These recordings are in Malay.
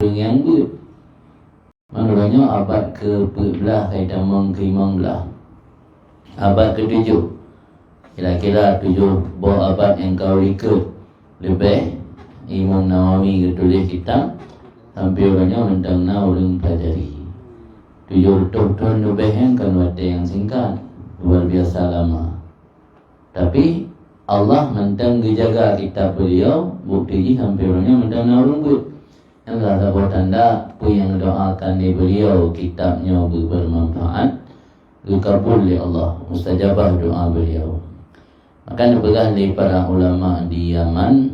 yang good. Maknanya abad ke-14 kaitan ke-15. Abad ke-7. Kira-kira 7 buah abad yang kau record lebih. Imam Nawawi tulis kitab sampai orangnya mentang orang pelajari. 7 tahun lebih yang kan waktu yang singkat, luar biasa lama. Tapi Allah mentang dijaga kitab beliau, bukti sampai orangnya mentang orang good. Yang salah satu tanda pun yang doakan di beliau kitabnya bermanfaat, dikabul oleh Allah, mustajabah doa beliau. Maka diberikan oleh para ulama di Yaman,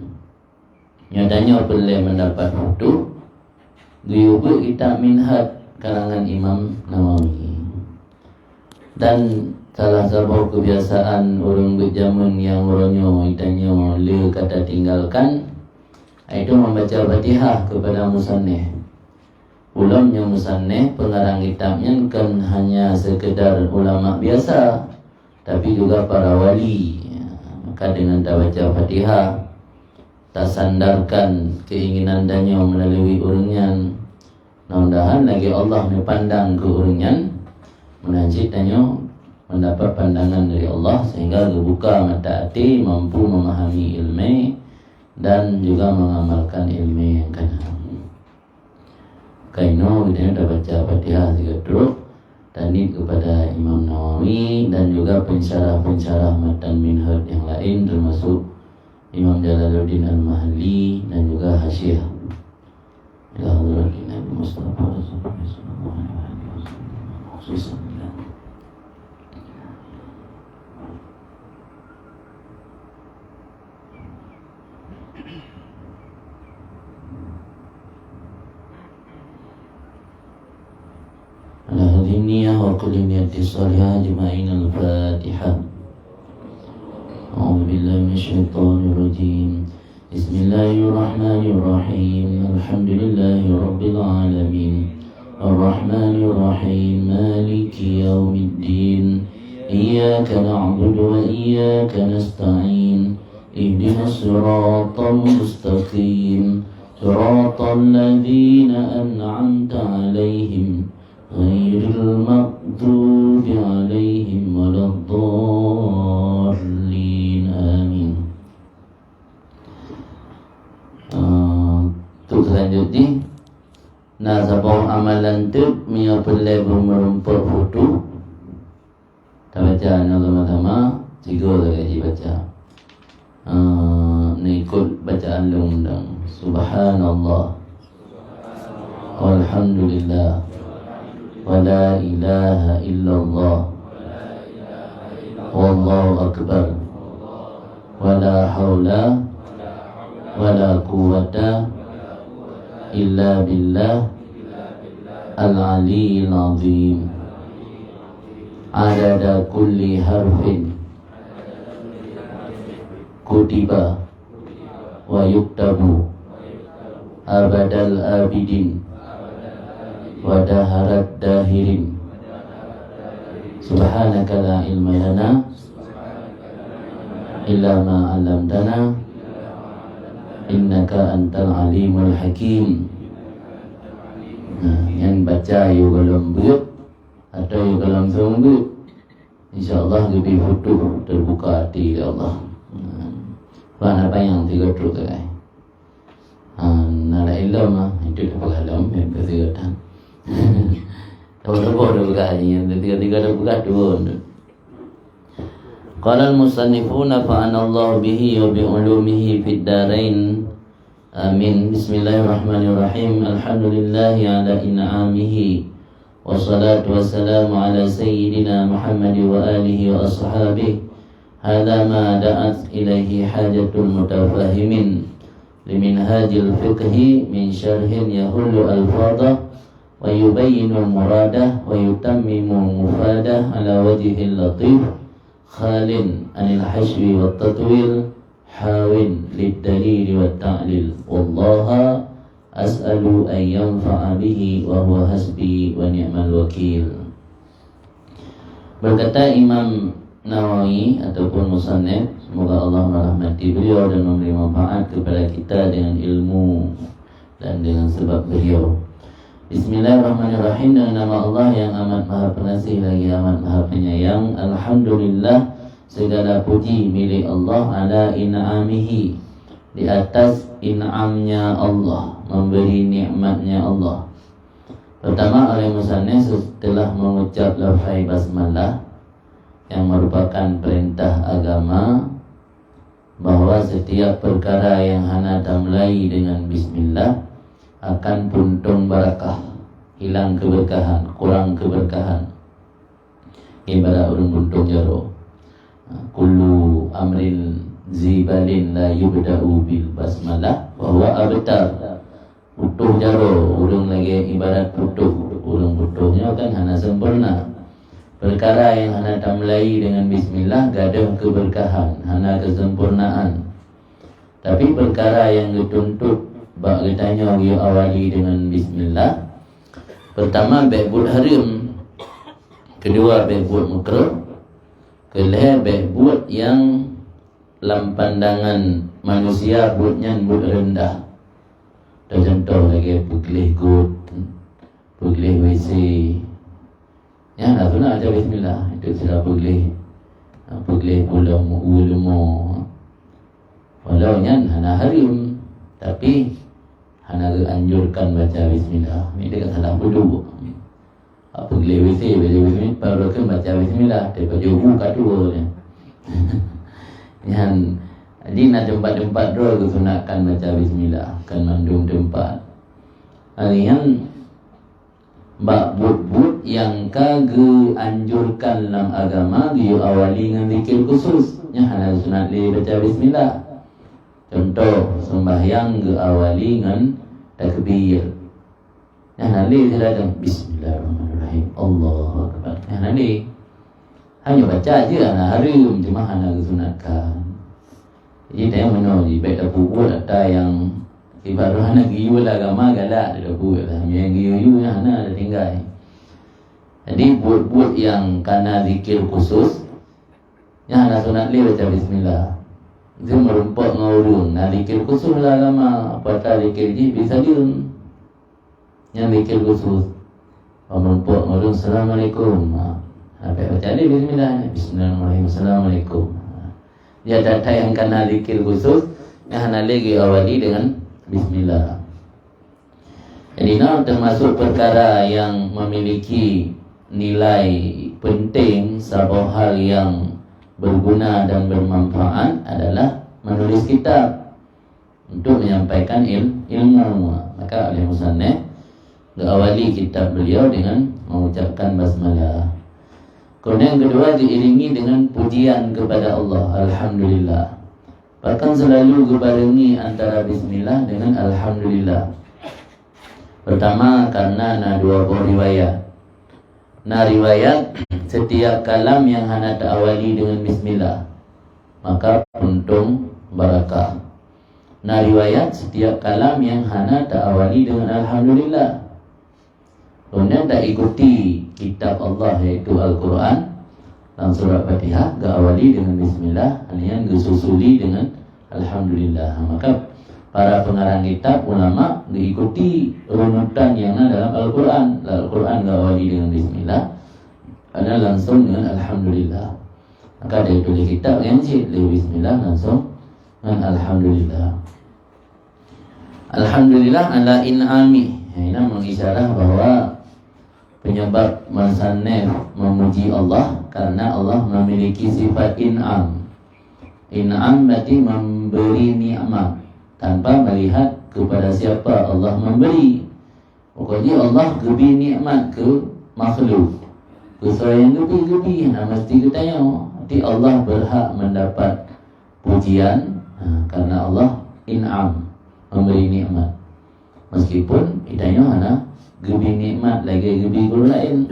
nyatanya boleh mendapat foto diubah kitab Minhaj karangan Imam Nawawi. Dan salah satu kebiasaan orang berjaman yang orangnya itanya le kata tinggalkan, itu membaca Fatihah kepada musannif. Ulamnya musannif, pengarang kitabnya bukan hanya sekedar ulama biasa, tapi juga para wali. Maka dengan tak baca Fatihah, tak sandarkan keinginan dannya melalui urungan, mudah-mudahan lagi Allah memandang ke urungan, menajid dannya mendapat pandangan dari Allah sehingga terbuka mata hati, mampu memahami ilmu dan juga mengamalkan ilmu yang kena. Kaino kita dah baca Fatihah juga terus tanid kepada Imam Nawawi dan juga pensyarah-pensyarah matan Minhaj yang lain termasuk Imam Jalaluddin Al-Mahalli dan juga Hasyiah. Ya Allah, Nabi Mustafa sallallahu alaihi wasallam. على هذه النية وكل نية صالحة أجمعين. الفاتحة. أعوذ بالله من الشيطان الرجيم. بسم الله الرحمن الرحيم. الحمد لله رب العالمين الرحمن الرحيم مالك يوم الدين إياك نعبد وإياك نستعين اهدنا الصراط المستقيم صراط الذين أنعمت عليهم غير المغضوب عليهم ولا الضالين آمين. Untuk selanjutnya, nasabah amalan tu mia pelai bermerumpat foto. Tak baca nama-nama, tiga lagi baca. Ni ikut bacaan undang. Subhanallah, walhamdulillah, wala ilaha illallah, wallahu akbar, wala hawla wala quwwata illa billah al-aliyyil azim. Adada kulli harfin kutiba wa yuktabu abadal abidin wa daharat dahirin. Subhanaka la ilma lana illa ma 'allamtana innaka antal alimul hakim. Yang baca you dalam buku atau you dalam sungguh, insyaAllah lebih futuh, terbuka hati ya Allah. Bahan apa yang tiga terus kan? Nada ilmu itu dah pengalaman yang bersedia. Tahu dah buka ni, tiga dah buka tu. Qala al-musannifuna fa'ana Allah bihi wa bi'ulumihi fid darain. Amin. Bismillahirrahmanirrahim. Alhamdulillahi ala in'amihi. Wassalatu wassalamu ala sayyidina Muhammad wa alihi wa ashabihi. Hadha ma da'at ilaihi hajatul mutafahimin liminhajil fiqhi min syarhin yahullu al-fadah wa yubayyinu al-muradah wa yutammimu al-mufadah ala wajihil latif khalin anil hashwi wa tatwil hawin lid-dalil wa ta'lil. Wallaha as'alu an yanfa'a bihi wa huwa hasbi wa ni'mal wakil. Berkata Imam Nawawi ataupun musannif, semoga Allah merahmati beliau dan memberi manfaat kepada kita dengan ilmu dan dengan sebab beliau. Bismillahirrahmanirrahim. Dengan nama Allah yang amat maha pengasih lagi amat maha penyayang. Alhamdulillah, segala puji milik Allah ala in'amihi, di atas in'amnya Allah, memberi nikmatnya Allah. Pertama, oleh musannif setelah mengucap lafaz basmalah yang merupakan perintah agama, bahawa setiap perkara yang hana damlai dengan bismillah akan puntung barakah, hilang keberkahan, kurang keberkahan. Ibarat orang puntung jarum. Kullu amrin zibalin la yubda'u bil basmalah wa huwa abtar. Putuh jarum, urung lagi ibarat putuh. Urung putuhnya kan hana sempurna. Perkara yang hana tamlai dengan bismillah gadah keberkahan, hana kesempurnaan. Tapi perkara yang dituntut bak ditanya dia awali dengan bismillah. Pertama baik buat haram, kedua baik buat makruh, kelih baik buat yang dalam pandangan manusia buatnya buat rendah. Contoh lagi pegilih gut, pegilih WC. Ya, nak tu nak ajar bismillah. Itu sudah pegilih pulau ulmu. Walau nyan hana harim, tapi hana anjurkan baca bismillah. Ini dia salah bodoh. Apa pegilih WC, bismillah, baru kan baca bismillah. Daripada jauh kadua ni. Yang di nak tempat-tempat dua kesunatkan baca bismillah, kan mandung tempat. Yang bak but yang kage anjurkan dalam agama dia awali dengan zikir khusus. Yang halal sunat li baca bismillah. Contoh sembahyang ge awali dengan takbir. Yang nanti dia ada bismillahirrahmanirrahim, Allahu akbar. Yang nanti hanya baca aja anak harim, cuma hanya kesunatkan. Jadi dia mana di baik dapur buat ada yang ibarat anak giyu lah agama galak dia dapur lah. Yang giyu yang anak dah tinggal. Jadi buat yang kena zikir khusus, yang anak sunat li baca bismillah. Itu merumpak ngurung. Nah zikir khusus lah agama. Apatah zikir je bisa diun. Yang zikir khusus. Merumpak ngurung Assalamualaikum. Sampai baca li bismillah. Bismillahirrahmanirrahim. Assalamualaikum. Dia data yang kena zikir khusus, yang hana lagi awali dengan bismillah. Jadi termasuk perkara yang memiliki nilai penting, sebuah hal yang berguna dan bermanfaat adalah menulis kitab untuk menyampaikan ilmu. Maka oleh musannif diawali kitab beliau dengan mengucapkan basmalah. Kemudian yang kedua diiringi dengan pujian kepada Allah, Alhamdulillah. Bahkan selalu dibarengi antara bismillah dengan Alhamdulillah. Pertama karena ada dua buah riwayat. Riwayat setiap kalam yang hana ta'awali dengan bismillah maka untung barakah. Riwayat setiap kalam yang hana ta'awali dengan Alhamdulillah. Kemudian tak ikuti kitab Allah iaitu Al-Quran dalam surah Fatihah ga awali dengan bismillah, hanya disusuli dengan Alhamdulillah. Maka para pengarang kitab ulama diikuti runutan yang ada dalam Al-Quran. Al-Quran ga awali dengan bismillah, ada langsung dengan Alhamdulillah. Maka dia tulis kitab yang cik bismillah langsung dengan Alhamdulillah. Alhamdulillah ala in'ami. Ini mengisyarah bahawa penyebab musannif memuji Allah karena Allah memiliki sifat in'am. In'am berarti memberi nikmat tanpa melihat kepada siapa Allah memberi. Pokoknya Allah beri nikmat ke makhluk. Kesuai yang gebi-gebi mesti kita tanya. Jadi Allah berhak mendapat pujian karena Allah in'am, memberi nikmat. Meskipun idanya hana gebi nikmat lagi gebi guru lain,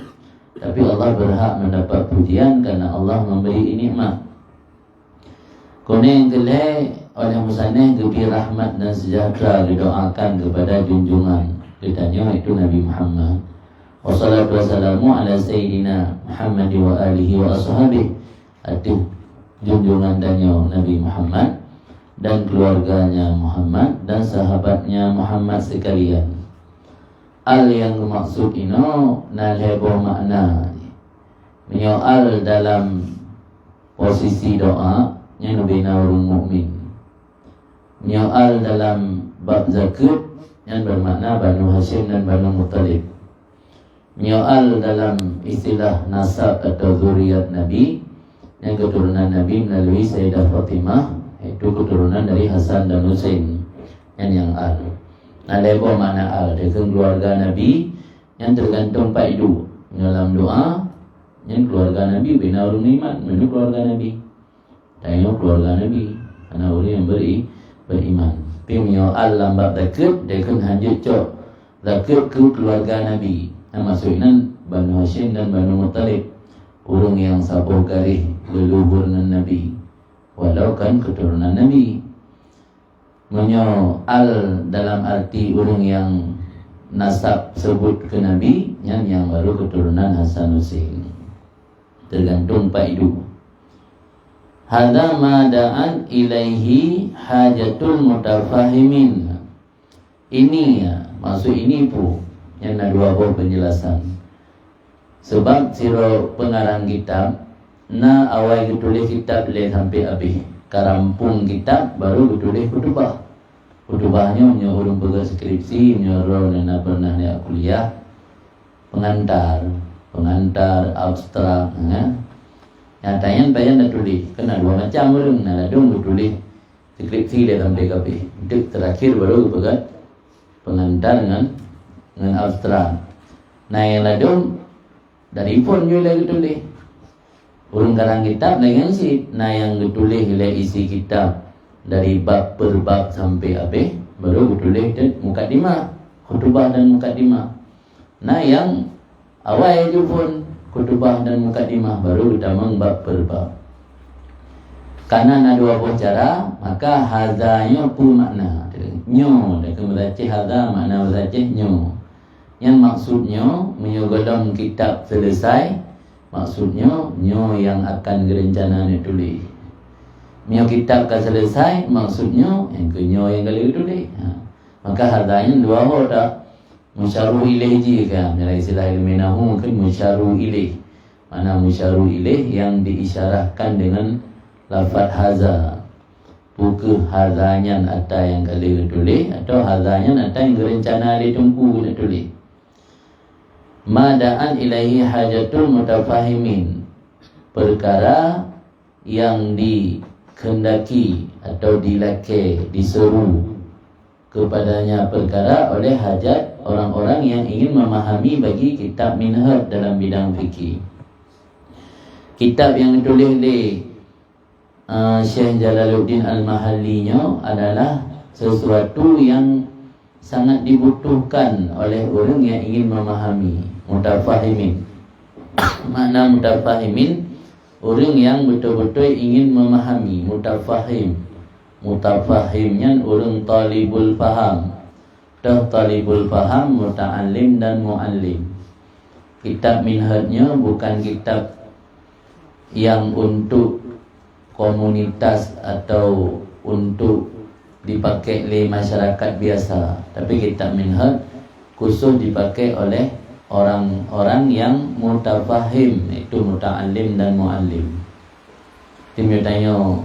tapi Allah berhak mendapat pujian karena Allah memberi nikmat. Kemudian yang kedua oleh musannif gebi rahmat dan sejahtera didoakan kepada junjungan kitanya itu Nabi Muhammad. Wassalatu wassalamu ala sayyidina Muhammad wa alihi wa ashabihi. Itu junjungan danyo Nabi Muhammad dan keluarganya Muhammad dan sahabatnya Muhammad sekalian. Al yang maksud ino nalhebo makna menyoal dalam posisi doa yang bina orang mukmin. Menyoal dalam bab zakat yang bermakna Banu Hashim dan Banu Muttalib. Menyoal dalam istilah nasab atau zuriat Nabi yang keturunan Nabi melalui Sayyidah Fatimah, itu keturunan dari Hasan dan Husain yang al. Nah, lebo makna al dengan keluarga Nabi yang tergantung paidu dalam doa yang keluarga Nabi bina orang iman menuju keluarga Nabi. Tanya keluarga Nabi karena orang yang beriman. Tapi menyoal lambat zakat dengan hanjut cok zakat ke keluarga Nabi. Nah, maksudnya Banu Hashim dan Banu Muttalib, orang yang sabuh garih leluhur dengan Nabi walau kan keturunan Nabi. Menyoal dalam arti orang yang nasab sebut ke Nabi yang baru keturunan Hasan Husain. Tergantung paidu. Hadza ma da'an ilaihi hajatul mutafahimin. Ini ya, maksud ini pun yang ada dua buah penjelasan. Sebab siro pengarang kitab na awal ditulis kitab le sampai habis. Karampung kitab baru ditulis kutubah. Kutubahnya menyorong pegang skripsi, menyorong dan pernah dia kuliah, pengantar abstrak, nyatanya bayan dah tulis, kena dua macam orang, ada dong tulis skripsi dia dalam DKP. Itu terakhir baru pegang pengantar dengan abstrak. Nah yang ladong dari pun juga lagi tulis. Orang karang kitab lagi sih, nah yang ditulis oleh isi kitab dari bab per bab sampai habis baru ditulis mukadimah, khutbah dan mukadimah. Nah yang awal itu pun khutbah dan mukadimah baru utamang bab per bab. Karena ada dua cara, maka hazanya pun makna nyo, dan kemudian haza makna baca nyo. Yang maksudnya menyogodam kitab selesai, maksudnya nyo yang akan gerencana ditulis. Mio kitab kan selesai, maksudnya yang kenyo yang kali tulis. Maka harganya dua orang musyaru ilaih juga. Dalam istilah ilmu nahwu mungkin musyaru ilaih. Mana musyaru ilaih yang diisyarahkan dengan lafaz haza. Bukan hazanya ada yang kali tulis atau hazanya ada yang gerencana ditumpu tulis. Mada'an ilaihi hajatul mutafahimin. Perkara yang dikendaki atau dilake, diseru kepadanya perkara oleh hajat orang-orang yang ingin memahami bagi kitab minhaj dalam bidang fikih. Kitab yang ditulis oleh Syekh Jalaluddin Al-Mahallinya adalah sesuatu yang sangat dibutuhkan oleh orang yang ingin memahami, mutafahimin. Makna mutafahimin, orang yang betul-betul ingin memahami, mutafahim. Mutafahimnya orang talibul faham. Talibul faham, muta'alim dan mu'allim. Kitab minhajnya bukan kitab yang untuk komunitas atau untuk dipakai oleh masyarakat biasa, tapi kitab minhaj khusus dipakai oleh orang-orang yang mutafahim, itu muta'alim dan mu'allim. Tim tanya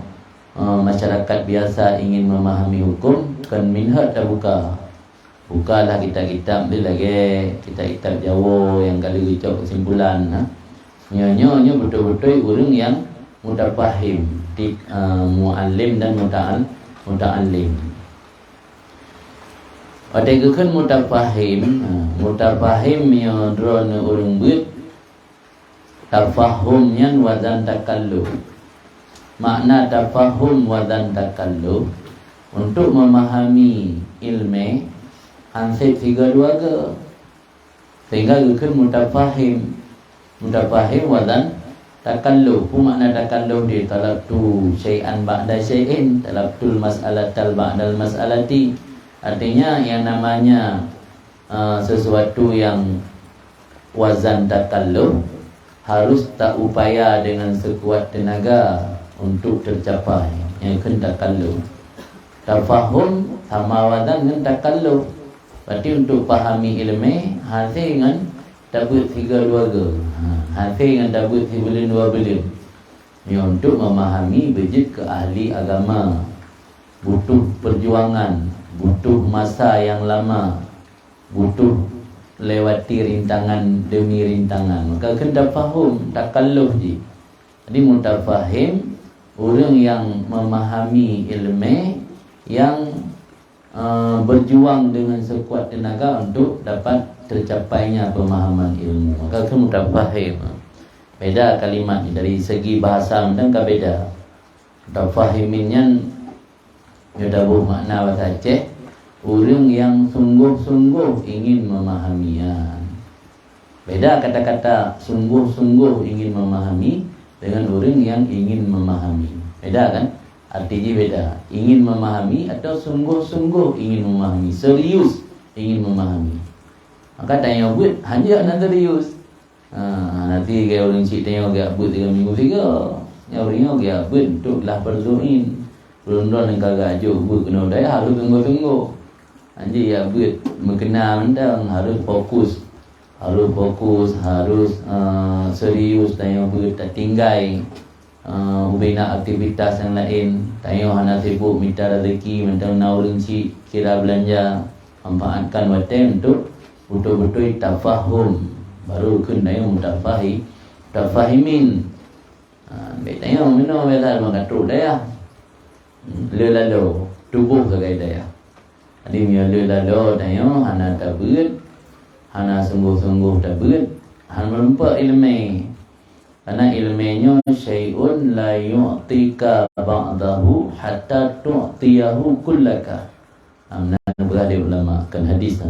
masyarakat biasa ingin memahami hukum, kan minhaj dah bukalah kitab-kitab dia lagi, kitab-kitab Jawa yang kali ucap kesimpulan. Nyonya betul-betul orang yang mutafahim, mu'allim dan muta'allim. Ada kekan mutafahim yang drone orang buat tafahumnya wazan takalluf. Makna tafahum wazan takalluf untuk memahami ilmu ansib tiga dua ke, sehingga kekan mutafahim wazan takalluf. Makna takalluf di talabtu syai'an ba'da syai'in, talabtul mas'alatal ba'dal mas'alati. Artinya yang namanya sesuatu yang wazan takalluf harus tak upaya dengan sekuat tenaga untuk tercapai, yang takalluf. Tafahum sama wadan dengan takalluf. Berarti untuk fahami ilmu hasil dengan dabut 3 keluarga. Hasil dengan dabut 1 bulan 2 bulan. Ini untuk memahami bejit ke ahli agama. Butuh perjuangan, butuh masa yang lama, butuh lewati rintangan demi rintangan. Maka kena faham, takalluf je. Jadi mutafahim, orang yang memahami ilmu, yang berjuang dengan sekuat tenaga untuk dapat tercapainya pemahaman ilmu. Maka kena mutafahim. Beda kalimat ni dari segi bahasa dan ka beda. Mutafahiminnya ada makna bahasa Aceh, orang yang sungguh-sungguh ingin memahaminya. Beda kata-kata sungguh-sungguh ingin memahami dengan orang yang ingin memahami. Beda kan? Artinya beda. Ingin memahami atau sungguh-sungguh ingin memahami. Serius ingin memahami. Maka tanya buat hanya nak serius. Nanti kalau orang cik tanya agak buat 3 minggu 3. Yang orang agak buat untuk lah berdoain. Belum-belum yang kagak ajuk buat kena daya harus tunggu-tunggu. Anjir ya buat mengenal mendang harus fokus. Harus serius tanya buat tak tinggal. Bina aktivitas yang lain. Tanya hana sibuk minta rezeki, minta orang cik kira belanja. Manfaatkan waktu untuk betul-betul tafahum. Baru kena yang mutafahimin. Tanya mana biasa mengatur daya. Lelalu tubuh sebagai daya. Jadi lelalu tanya hana tabut, hana sungguh-sungguh tabut, hana melumpa ilmu. Karena ilmunya syai'un la yu'tika ba'dahu hatta tu'tiyahu kullaka. Berada ulama kan hadis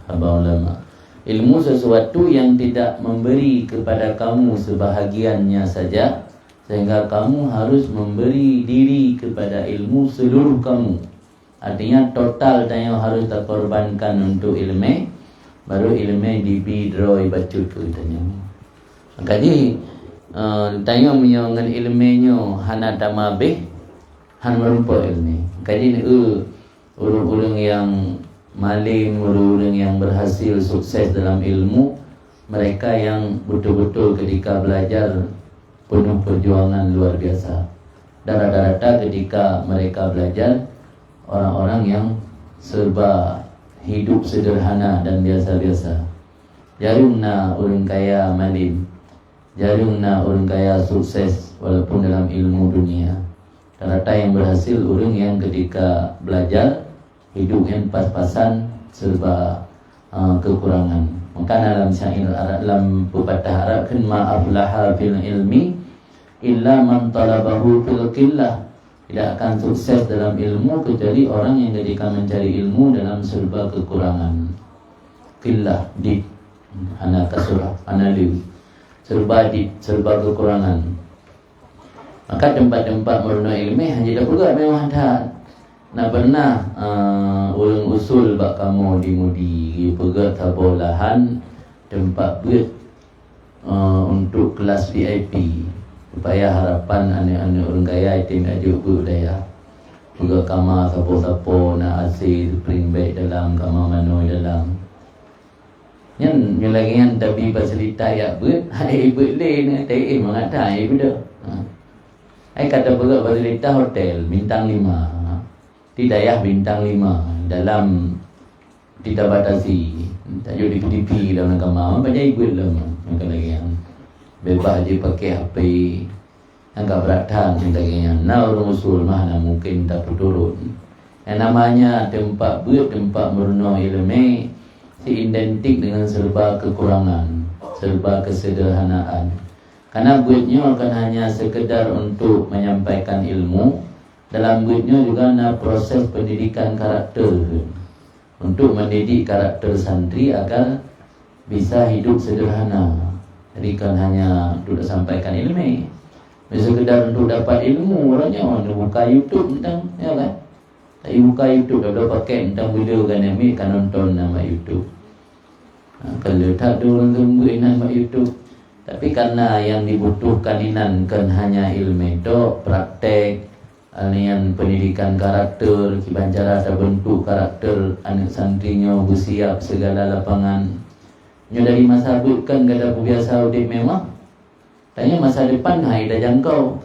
haba ulama. Ilmu sesuatu yang tidak memberi kepada kamu sebahagiannya saja, sehingga kamu harus memberi diri kepada ilmu seluruh kamu. Artinya total tanya harus terkorbankan untuk ilmu, baru ilmu dibidroi bacut ke tanya. Jadi tanya menyongan ilmunya hana tamabeh, hana merumpa ilmu. Jadi orang-orang yang malim, orang-orang yang berhasil sukses dalam ilmu, mereka yang betul-betul ketika belajar penuh perjuangan luar biasa. Dan rata-rata ketika mereka belajar, orang-orang yang serba hidup sederhana dan biasa-biasa. Jarumna orang kaya malim, jarumna orang kaya sukses walaupun dalam ilmu dunia. Rata-rata yang berhasil orang yang ketika belajar hidupnya pas-pasan serba kekurangan. Maka dalam syair Arab, dalam pepatah Arab kan ma'aflaha fil ilmi illa man talabahu fil qillah. Tidak akan sukses dalam ilmu kecuali orang yang ketika mencari ilmu dalam serba kekurangan. Qillah di ana kasurah analis serba di serba kekurangan. Maka tempat-tempat meruna ilmu hanya dah juga memang ada. Nak pernah orang usul bak kamu di mudi pegat tabur lahan tempat buat untuk kelas VIP supaya harapan anak-anak orang kaya itu ajuk budaya. Pegat kamar sapo-sapo nak asih spring bed dalam kamar mano dalam. Yang lagi yang tapi fasilita ya buat hai buat lain tai mengata ai betul. Ai kata pegat fasilita hotel bintang 5. Di daerah bintang 5 dalam tidak batasi tajuk di PDP dalam agama banyak ikut lah macam lagi yang bebas je pakai HP agak beratan sebagainya. Nah orang usul mana mungkin tak turun yang namanya tempat buat tempat merenung ilmu identik dengan serba kekurangan, serba kesederhanaan. Karena buatnya akan hanya sekedar untuk menyampaikan ilmu. Dalam buatnya juga ada proses pendidikan karakter untuk mendidik karakter santri agar bisa hidup sederhana. Jadi kan hanya untuk sampaikan ilmu, sekedar untuk dapat ilmu. Orangnya orang buka YouTube tentang, ya kan? Tapi buka YouTube dah pakai tentang video kan ambil kan nonton nama YouTube. Kalau tak ada orang tungguin nama YouTube. Tapi karena yang dibutuhkan inan kan hanya ilmu itu praktek. alian pendidikan karakter, kiban cara terbentuk karakter anak santrinya bersiap segala lapangan. Nyo dari masa kan kada biasa udip mewah. Tanya masa depan hai dah jangkau.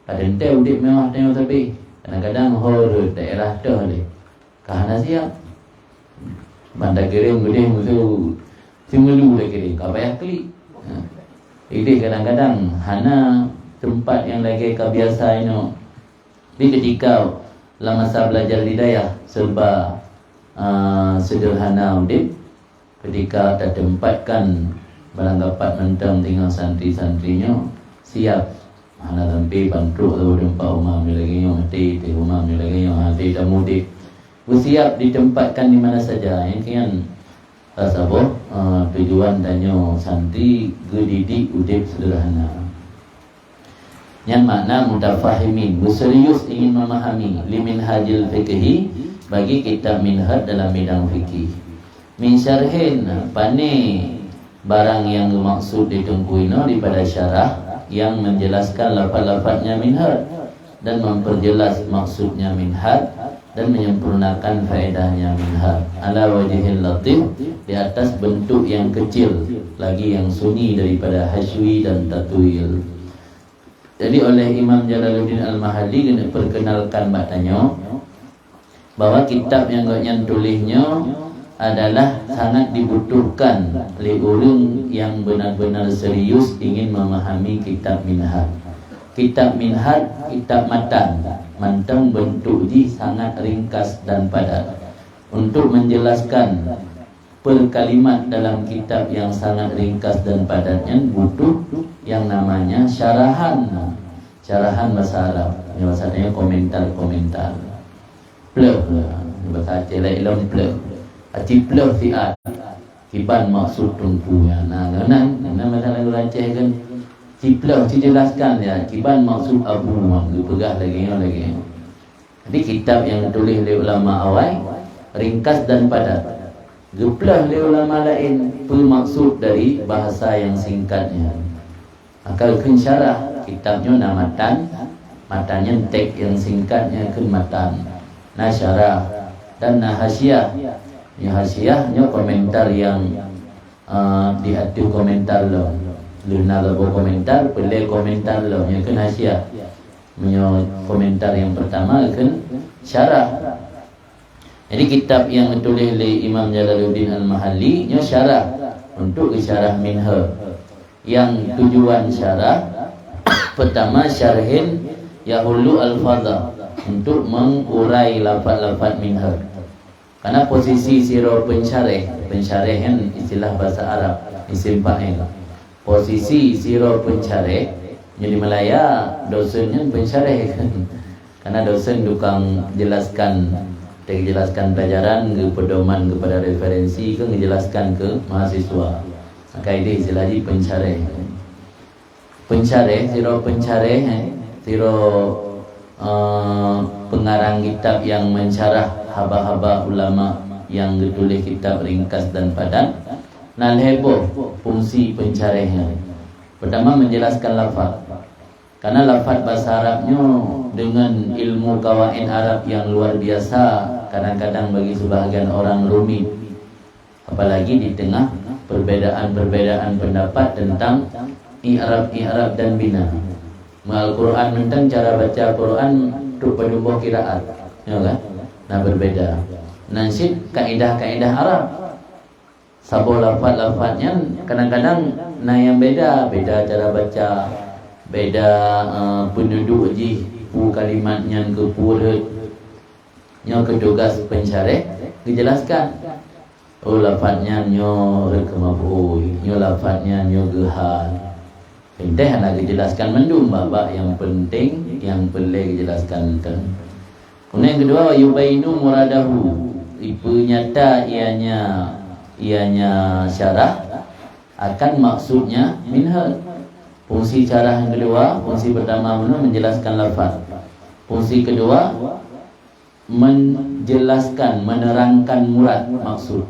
Ada ente udip mewah tengok tapi kadang-kadang hor daerah dah le. Kahana siap. Bandar kirim gede musuh simulu dah kirim kapayah klik. Ini kadang-kadang hana tempat yang lagi kebiasa ino. Di ketika lah masa belajar hidayah serba sederhana udip, ketika tertempatkan barang dapat mentang tinggal santri-santrinya siap hana sampai bantu atau tempat rumah lagi yang mati di rumah lagi yang hati dan mudik bersiap ditempatkan di mana saja. Yang kian rasa tujuan danyo santri gedidik udip sederhana. Yang makna mutafahimin, berserius ingin memahami limin hajil fikhi bagi kitab minhaj dalam bidang fikih. Min syarhin pane barang yang maksud ditungguino daripada syarah yang menjelaskan lafaz-lafaznya minhaj dan memperjelas maksudnya minhaj dan menyempurnakan faedahnya minhaj ala wajhil latif, di atas bentuk yang kecil lagi yang sunyi daripada hashwi dan tatwil. Jadi oleh Imam Jalaluddin Al-Mahalli kena perkenalkan batanya bahwa kitab yang tulisnya adalah sangat dibutuhkan oleh orang yang benar-benar serius ingin memahami kitab minhaj. Kitab minhaj, kitab matan, mantang bentuk ji sangat ringkas dan padat. Untuk menjelaskan per kalimat dalam kitab yang sangat ringkas dan padatnya butuh yang namanya syarahan. Syarahan bahasa Arab, yang bahasanya komentar-komentar. Pleh, bahasa Aceh lain pleh. Aceh pleh siat. Kiban maksud tungkunya. Nah, masalah orang Aceh kan cipleh dijelaskan ya. Kiban maksud abu pegah lagi. Jadi kitab yang ditulis oleh ulama awal ringkas dan padat. Geplah oleh ulama lain bermaksud dari bahasa yang singkatnya. Maka kun syarah kitabnya namatan, matanya teks yang singkatnya kun matan. Nah syarah dan nah hasyiah. Ya hasyiahnya komentar yang diatur komentar lo. Luna labo komentar, pelai komentar lo. Yang kun hasyiah. Punya komentar yang pertama kun syarah. Jadi kitab yang ditulis oleh Imam Jalaluddin Al-Mahalli nya syarah untuk syarah minhaj. Yang tujuan syarah pertama syarhin yahulu al-fadha, untuk mengurai lafaz-lafaz minhaj. Karena posisi siro pensyarih kan istilah bahasa Arab, isim fa'il. Posisi siro pensyarih jadi Malaya dosennya pensyarih kan. Karena dosen tukang jelaskan pelajaran ke pedoman kepada referensi ke menjelaskan ke mahasiswa. Maka ini istilahnya pensyarih. Siro pengarang kitab yang mensyarah haba-haba ulama yang ditulis kitab ringkas dan padat. Nal heboh fungsi pensyarihnya. Pertama menjelaskan lafaz. Karena lafaz bahasa Arabnya dengan ilmu kawaid Arab yang luar biasa, kadang-kadang bagi sebahagian orang rumit. Apalagi di tengah perbedaan-perbedaan pendapat tentang i'rab dan bina. Al-Quran tentang cara baca Quran untuk penumbuh qiraat, ya kan? Nah berbeda. Nasyid kaidah-kaidah Arab. Sabo lafaz-lafaznya kadang-kadang yang beda cara baca, beda penduduk ji kalimatnya ke purut. Yang ketugas pensyarih dijelaskan. Oh lafaznya nyo rekemafu, nyo lafaznya nyo gehal. Penting nak dijelaskan mendum bab yang penting yang perlu dijelaskan tentang. Kemudian yang kedua yubainu muradahu. Ibu nyata ianya syarah akan maksudnya minhaj. Fungsi syarah yang kedua, fungsi pertama menjelaskan lafaz. Fungsi kedua menjelaskan, menerangkan murad maksud.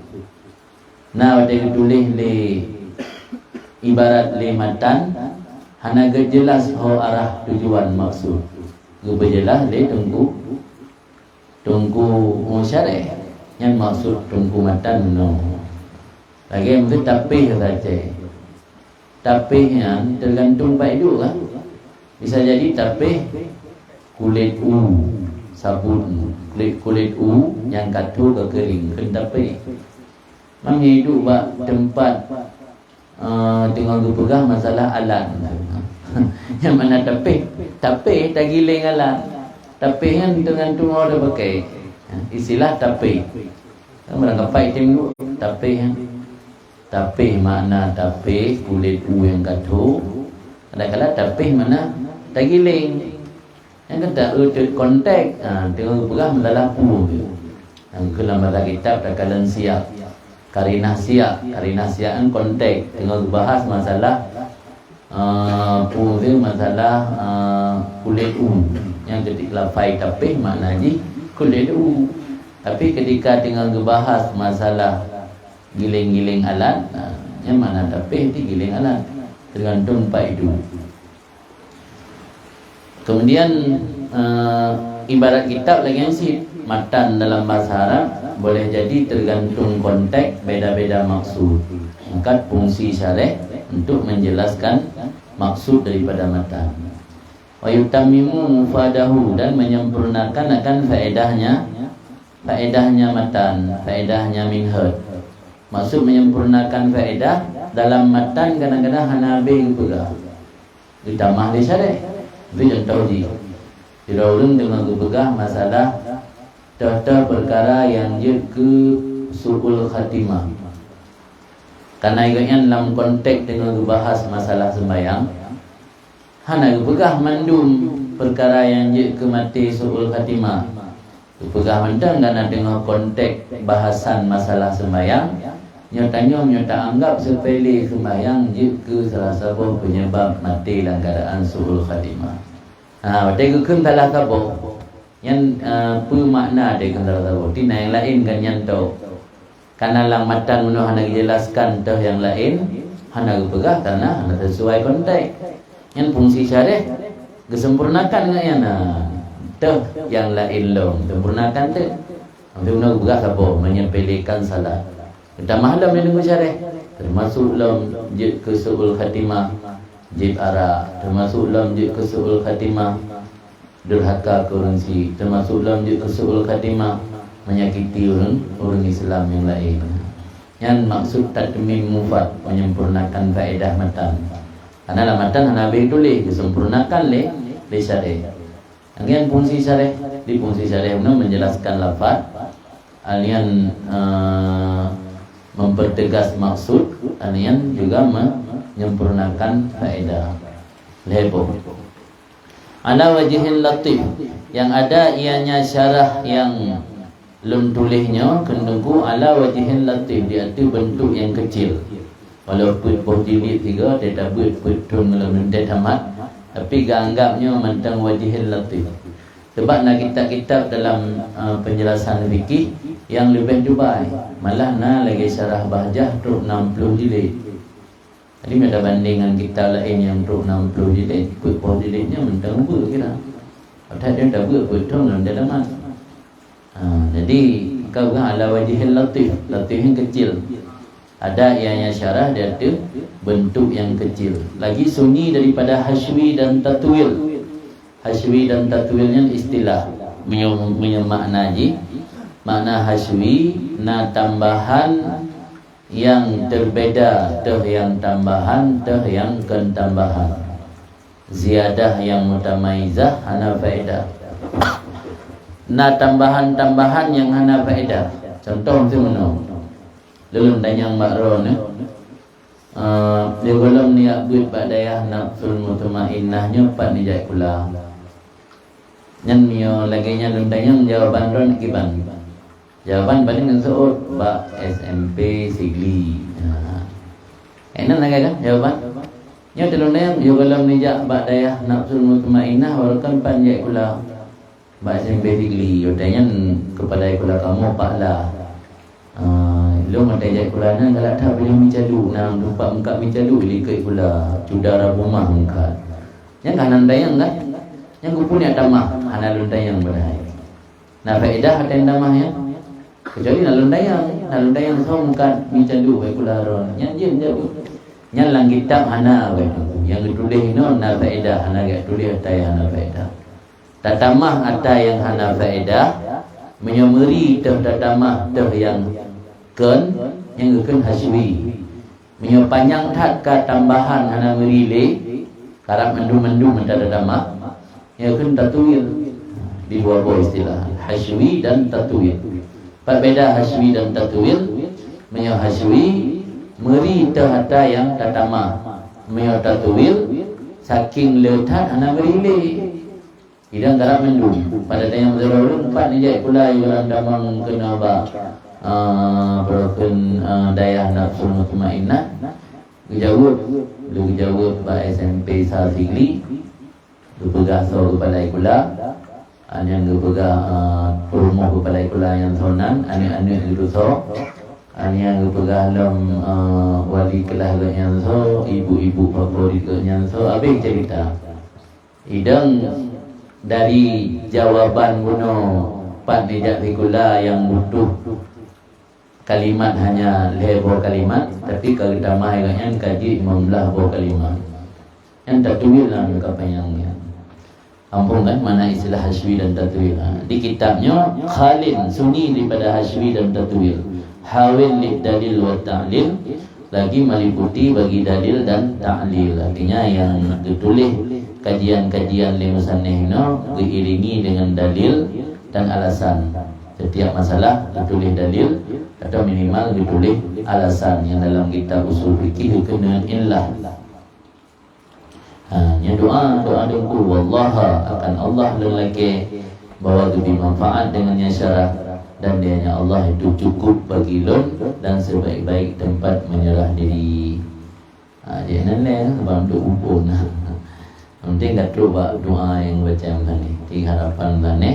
Nah, dia tulis le ibarat le matan hana jelas ho arah tujuan maksud. berjelas le tunggu musyareh yang maksud tunggu matan no. Lagi mungkin tapih saja. Tapihnya tergantung paidu kan. Bisa jadi tapih kulit sabun kulit yang katu ke kering kan tapih. Mang hidup bak tempat tengah berpegang masalah alat. Yang mana tapih tak giling alat. Tapih kan tergantung orang pakai. Istilah tapih. Merangkapai tengok tapih. Tapih makna tapih kulit yang katu. Kadang-kadang tapih mana tak giling. Yang kata kontak tengok berpegang masalah pu. Yang dalam bahasa kitab takalan siap. Karinah siap kan kontak tengok bahas masalah masalah kulit yang ketika lafai tapih makna ji kulit tapi ketika tengah bahas masalah giling-giling alat yang mana tapih itu giling alat tergantung paidu. Kemudian ibarat kitab lagi yang matan dalam bahasa Arab boleh jadi tergantung konteks beda-beda maksud. Angkat fungsi syarah untuk menjelaskan maksud daripada matan. Wa yutammimu mufadahu dan menyempurnakan akan faedahnya matan, faedahnya minhaj. Maksud menyempurnakan faedah dalam matan kadang-kadang hanabi juga. Ditambah di syarah. Itu contoh di orang dengan berpegang masalah tata perkara yang dia ke su'ul khatimah. Karena ikutnya dalam konteks dengan bahas masalah sembahyang, hana pegah mandum perkara yang dia ke mati su'ul khatimah. Pegah mandang karena dengan konteks bahasan masalah sembahyang, nyata anggap sepele sembahyang dia ke salah satu penyebab mati dalam keadaan su'ul khatimah. Berarti kekem salah satu yang makna dia kena tahu. Tina yang lain kan nyanto. Karena lang matan menuh hana jelaskan tah yang lain hana pegah karena hana sesuai konteks. Yang fungsi syarah gesempurnakan ngaya tah yang lain long sempurnakan tu. Ambil menuh pegah apa menyepelekan salah. Kita mahalam menunggu syarah termasuk lam jid ke su'ul khatimah jid ara termasuk lam jid ke su'ul khatimah durhaka ke orang si termasuk dalam juga su'ul khatimah menyakiti orang Islam yang lain. Yang maksud tatmim mufad menyempurnakan faedah matan. Karena dalam matan Nabi tulis disempurnakan le syarah. Yang fungsi syarah di fungsi syarah menjelaskan lafaz, alian mempertegas maksud, alian juga menyempurnakan faedah. Lebo ala wajhil latif yang ada ianya syarah yang lun tulisnya kendungku ala wajhil latif dia tu bentuk yang kecil walaupun jilid 3 dia tak betul dalam tamat tapi anggapnya mentang wajhil latif sebab nak kitab-kitab dalam penjelasan fikih yang lebih dubai malah lagi syarah bahjah tu 60 jilid. Jadi ada bandingan kita lain yang untuk 60 jilid, ikut jilidnya mentang kira. Padahal dia dah betul dalam dalaman. Jadi kau kan ala wajhil latif yang kecil. Ada ianya syarah dia tu bentuk yang kecil. Lagi sunyi daripada haswi dan tatwil. Haswi dan tatwilnya istilah makna ji. Makna haswi tambahan yang terbeda, yang tambahan, yang kentambahan. Ziyadah yang mutamaizah hana faedah. Tambahan-tambahan yang hana faedah. Contoh tu mana? Dalam danyang makron dia belum niat buat badayah nafsul mutmainnahnya pat ni jai kula. Nyan mio lagi nya danyang jawaban ron kiban. Jawaban paling ngesut bak SMP Sigli. Enak lagi kan jawaban? Nya telunayang yo kalau nijak bak dayah nafsul mutmainnah walaupun panjai kula. Bak SMP Sigli yo tanya kepada kula kamu paklah. Lo mata jai kula nan kalau tak boleh micadu nang tempat engkak micadu likit kula cudara rumah engkak. Nya kanan dayang kan? Yang punya tamah hana lundayang berai. Nah faedah ada yang tamahnya. Kecuali nalundayang songkat micandu baik kularon. Yang jin jauh. Yang lang kitab hana baik. Yang tulis no na faedah hana gak tulis ada yang hana faedah. Tatamah ada yang hana faedah. Menyameri tatamah yang ken yang ken hasbi. Panjang tak ke tambahan hana merile. Karap mendum-mendum mentada tamah. Yang ken tatuil di dua istilah hasbi dan tatuil. Berbeda hasbi dan tatuil. Menyo hasbi meri terhata yang tatama. Menyo tatuil saking letat hana berile. Idang garap mendung. Pada tayang zarurun empat ni jai pula yang damang kena ba broken daya nafsu mutmainnah. Gejawab ba SMP Salsigli. Gepegah so kepala kula. Yang gepegah rumah kepala kula yang sonan, anak-anak gitu so. Yang gepegah dalam wali kelah yang so, ibu-ibu favorit yang so. Habis cerita. Idang dari jawaban kuno Pak Nijat Fikula yang butuh kalimat hanya lebo kalimat, tapi kalau kita mahirnya kaji 15 kalimat. Yang tatuil lah kapayangnya. Ampun kan mana istilah hasbi dan tatwil. Di kitabnya Khalin sunni daripada hasbi dan tatwil. Hawil li dalil wa ta'lil, lagi meliputi bagi dalil dan ta'lil. Artinya yang ditulis kajian-kajian li musannihna diiringi dengan dalil dan alasan. Setiap masalah ditulis dalil atau minimal ditulis alasan yang dalam kitab usul fikih kena illah. Yang doa dengku wallaha akan Allah lelaki bahwa itu bermanfaat dengannya syarah dan dianya Allah itu cukup bagi lon dan sebaik-baik tempat menyerah diri. Dia nilai sebab untuk upun. Penting tak cuba doa yang baca tadi. Tiga harapan tadi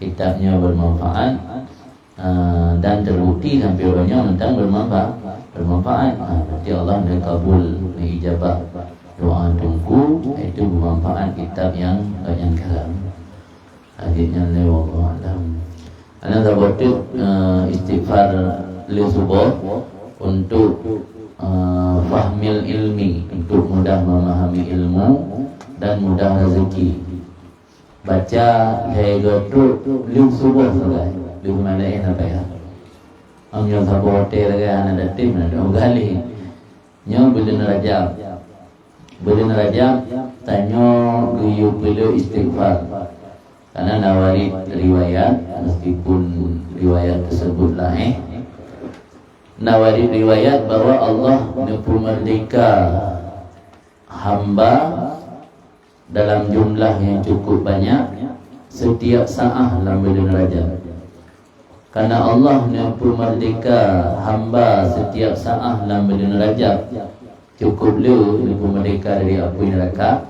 kitabnya bermanfaat dan terbukti sampai orangnya tentang bermanfaat. Berarti Allah dah kabul ijabah doa tunggu itu bermanfaat kitab yang kalam. Hadisnya lewat alam. Anda dapat istighfar li subuh untuk fahmil ilmi, untuk mudah memahami ilmu dan mudah rezeki. Baca legotu li subuh saja. Li malain apa ya? Ambil sabuh lagi anak datim ada gali. Nyo bulan Rajab. Bulan Rajab tanya guyu beliau istighfar. Karena nawarid riwayat, meskipun riwayat tersebut lain, nawarid riwayat bahwa Allah memerdeka hamba dalam jumlah yang cukup banyak setiap saat dalam bulan Rajab. Karena Allah memerdeka hamba setiap saat dalam bulan Rajab, cukup lu merdeka dari api neraka.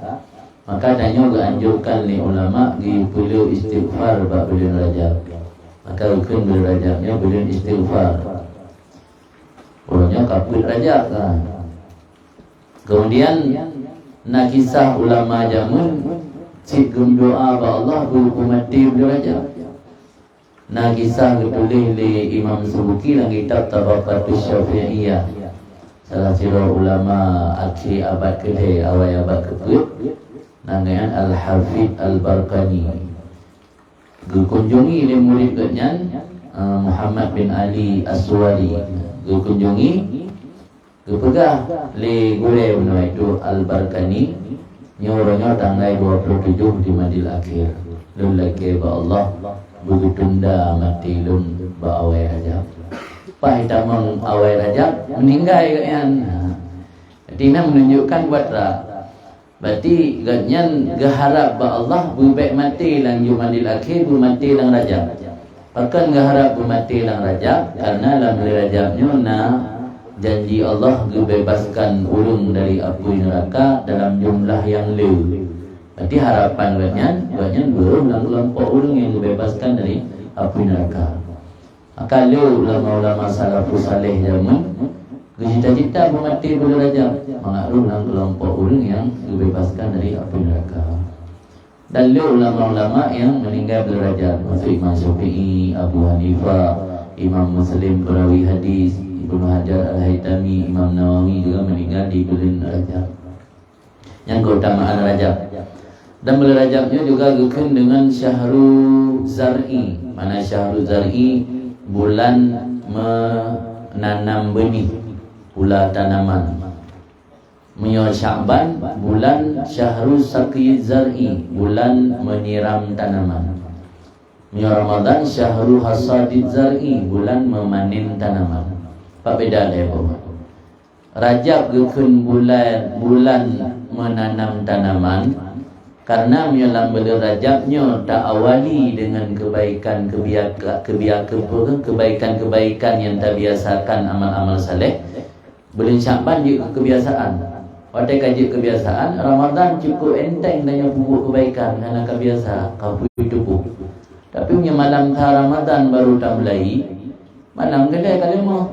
Maka adanya anjurkan oleh ulama di perlu istighfar bab bulan Rajab. Maka rukun bulan Rajabnya bulan istighfar. Orangnya kapit Rajab kan. Kemudian nak kisah ulama jamun cik doa ba Allah berhukum mati bulan Rajab. Nak kisah ditulis oleh Imam Subuki dalam kitab Tabaqatus Syafi'iyah. Salah satu ulama akhir abad ke-10 awal abad ke-10 namanya Al-Hafidh Al-Barqani. Dikunjungi oleh murid kenyan Muhammad bin Ali As-Suwali. Dikunjungi dipegah oleh guru beliau itu Al-Barqani. Nyorongnya tanggal 27 di Madil Akhir. Lelaki ba Allah begitu tunda mati lun ba awal Rajab. Pai tamang awal Rajab meninggal kan. Tina menunjukkan buat berarti ganyan gaharap ba Allah berbaik mati lang Jumadil Akhir bermati lang Rajab. Bahkan gaharap bermati lang Rajab karena dalam Rajabnya na janji Allah bebaskan ulung dari api neraka dalam jumlah yang lew. Berarti harapan ganyan belum lampau ulung yang bebaskan dari api neraka. Maka lew ulama-ulama salafus saleh zaman cita-cita bermati bulan Rajab mengaruh dalam kelompok orang yang dibebaskan dari api neraka. Dan ulama-ulama yang meninggal berderajat, maksud Imam Syafi'i, Abu Hanifah, Imam Muslim perawi hadis, Ibnu Hajar Al-Haytami, Imam Nawawi juga meninggal di bulan Rajab. Yang keutamaan Rajab. Dan bulan Rajabnya juga dikutip dengan Syahrul Zar'i. Mana Syahrul Zar'i? Bulan menanam benih, pula tanaman. Menyo Sya'ban, bulan Syahrul Saqi Zar'i, bulan menyiram tanaman. Menyo Ramadan, Syahrul Hasadid Zar'i, bulan memanen tanaman. Apa beda dia apa? Rajab gukun bulan menanam tanaman. Karena menyelam bulan Rajabnya tak awali dengan kebaikan-kebaikan yang tak biasakan amal-amal saleh. Bulan Sya'ban juga kebiasaan. Pada kaji kebiasaan, Ramadan cukup enteng tanya pupuk kebaikan karena kebiasa kau hidup. Tapi punya malam Ramadan baru tak mulai. Malam kedai kali mau.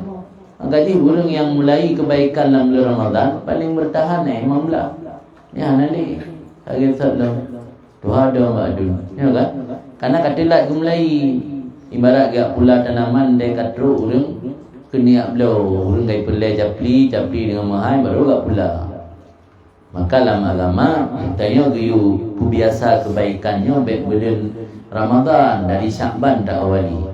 Jadi burung yang mulai kebaikan dalam bulan Ramadan paling bertahan imam lah. Ya nanti agak salam. Tuhan doa ma'adun. Ya kan? Karena katilah mulai ibarat gak pula tanaman dia katru urang keniak belau urang gai pelai capli dengan mahal baru gak pula. Maka dalam agama tanya giyu biasa kebaikannya baik bulan Ramadan dari Sya'ban tak awali.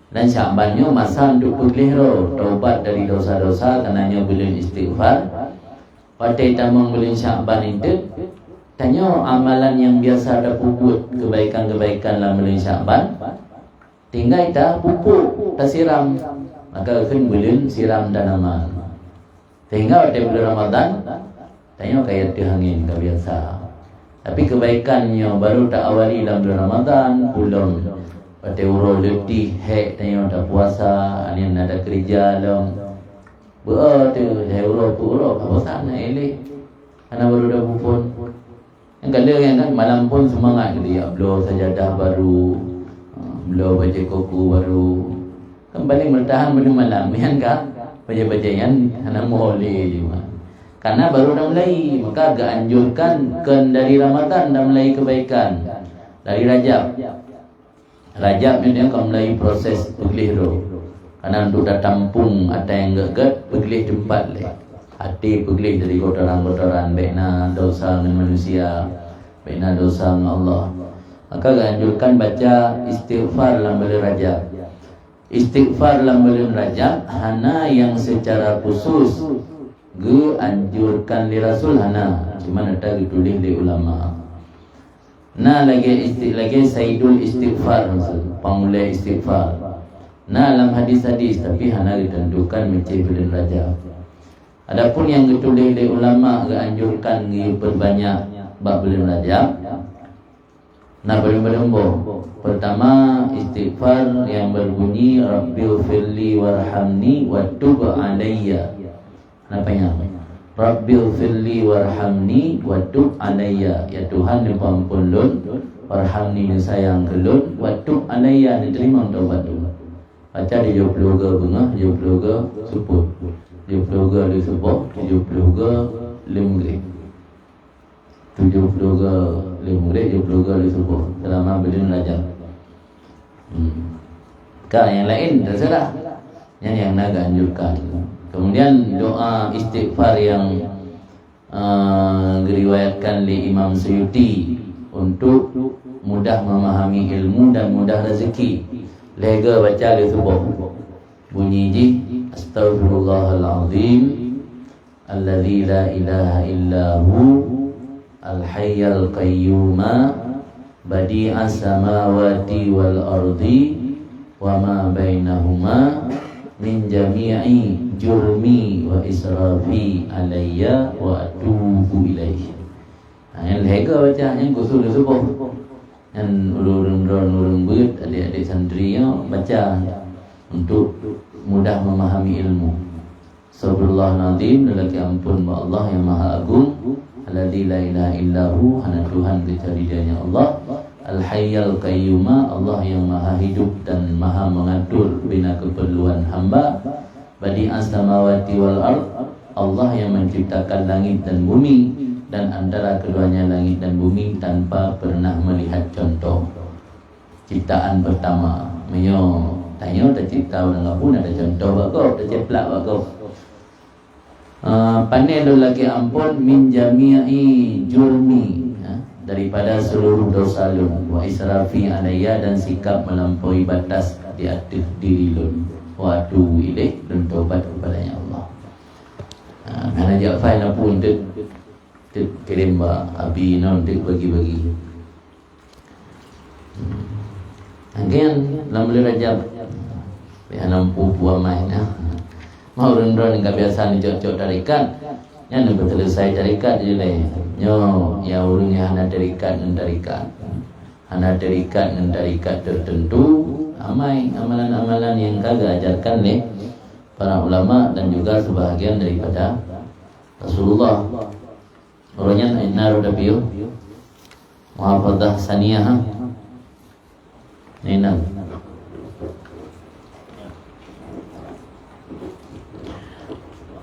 Dan Sya'bannya masa untuk berlihro taubat dari dosa-dosa karenanya bulan istighfar. Pada tamang bulan Sya'ban itu tanya amalan yang biasa ada pupuk kebaikan-kebaikan dalam bulan Sya'ban tinggal kita pupuk tak siram, maka akan bulan siram tanaman. Tinggal pada bulan Ramadan tanya kayak dihangin kebiasa. Tapi kebaikannya baru tak awali dalam bulan Ramadan pulang. Pada urut letih hek tanya tak puasa, ani ada kerja dalam. Betul dia urut apa sana elok. Karena baru dah pupun. Yang kada kan malam pun semangat gitu ya, beliau sajadah baru, beliau baca kuku baru. Kembali bertahan pada malam kan kah? Baca-baca yang hana boleh juga. Karena baru dah mulai, maka agak anjurkan dari Ramadan dah mulai kebaikan. Dari Rajab. Rajab ini akan mulai proses bergelih. Karena untuk dah tampung ada yang geget, bergelih tempat leh. Hati bergelih dari kotoran-kotoran, baikna dosa dengan manusia, baikna dosa dengan Allah. Maka anjurkan baca istighfar dalam bulan Rajab. Istighfar dalam bulan Rajab hana yang secara khusus anjurkan li Rasul hana, cuma ada ditulis di ulama. Nah lagi Sayyidul Istighfar, pamulai istighfar. Nah dalam hadis-hadis tapi hana ditentukan mencari bulan Rajab. Adapun yang ditulis oleh ulama anjurkan berbanyak bab bulan Rajab. Nah berlembar-lembar. Pertama istighfar yang berbunyi Rabbighfirli warhamni watub alayya. Napanya? Rabbighfirli warhamni watub alayya. Ya Tuhan yang pengampun lun, warhamni yang sayang ke lun, watub alayya diterima taubat tu. Baca di 70 bunga, 70 suput. 70 di sebuah, 70 limgrik, 70 limgrik, 70 di sebuah selama bulan Rajab. Kalau yang lain terserah, yang nak anjurkan. Kemudian doa istighfar yang diriwayatkan oleh Imam Suyuti untuk mudah memahami ilmu dan mudah rezeki. Lega baca di sebuah bunyi ji Astaghfirullahaladzim Alladzi la ilaha illahu Al-hayyal qayyuma Badi'as samawati wal ardi Wa ma bainahuma Min jami'i jurmi wa israfi alayya Wa atubu ilaih. Yang lega baca yang kusul subuh. Yang urung beut adik-adik santrinya baca untuk mudah memahami ilmu. Astagfirullahaladzim, lelaki ampun Allah yang maha agung, alladzi la ilaha illahu, hana Tuhan kecuali Dianya Allah, al-hayyal qayyuma, Allah yang maha hidup dan maha mengatur bina keperluan hamba, badi'as samawati wal ard, Allah yang menciptakan langit dan bumi, dan antara keduanya langit dan bumi tanpa pernah melihat contoh. Ciptaan pertama menyo tanya tak cipta orang pun ada contoh bakau tak ceplak bakau. Pandai lu lagi ampun min jami'i jurmi, daripada seluruh dosa lun, wa israfi alayya, dan sikap melampaui batas di atas diri lun, wa adu ilaih, dan taubat kepadanya Allah. Karena Jafar nak pun tu kirim ba abi non tu bagi-bagi. Again lamul Rajab ya nampu buah main mau rendon dengan kebiasaan jok-jok tarikat yang nak selesai tarikat je lah nyo ya urungnya hana tarikat dengan tarikat tertentu, amai amalan-amalan yang kagak ajarkan leh para ulama dan juga sebahagian daripada Rasulullah. Orangnya naruh dapiu muhafadzah saniyah nenang.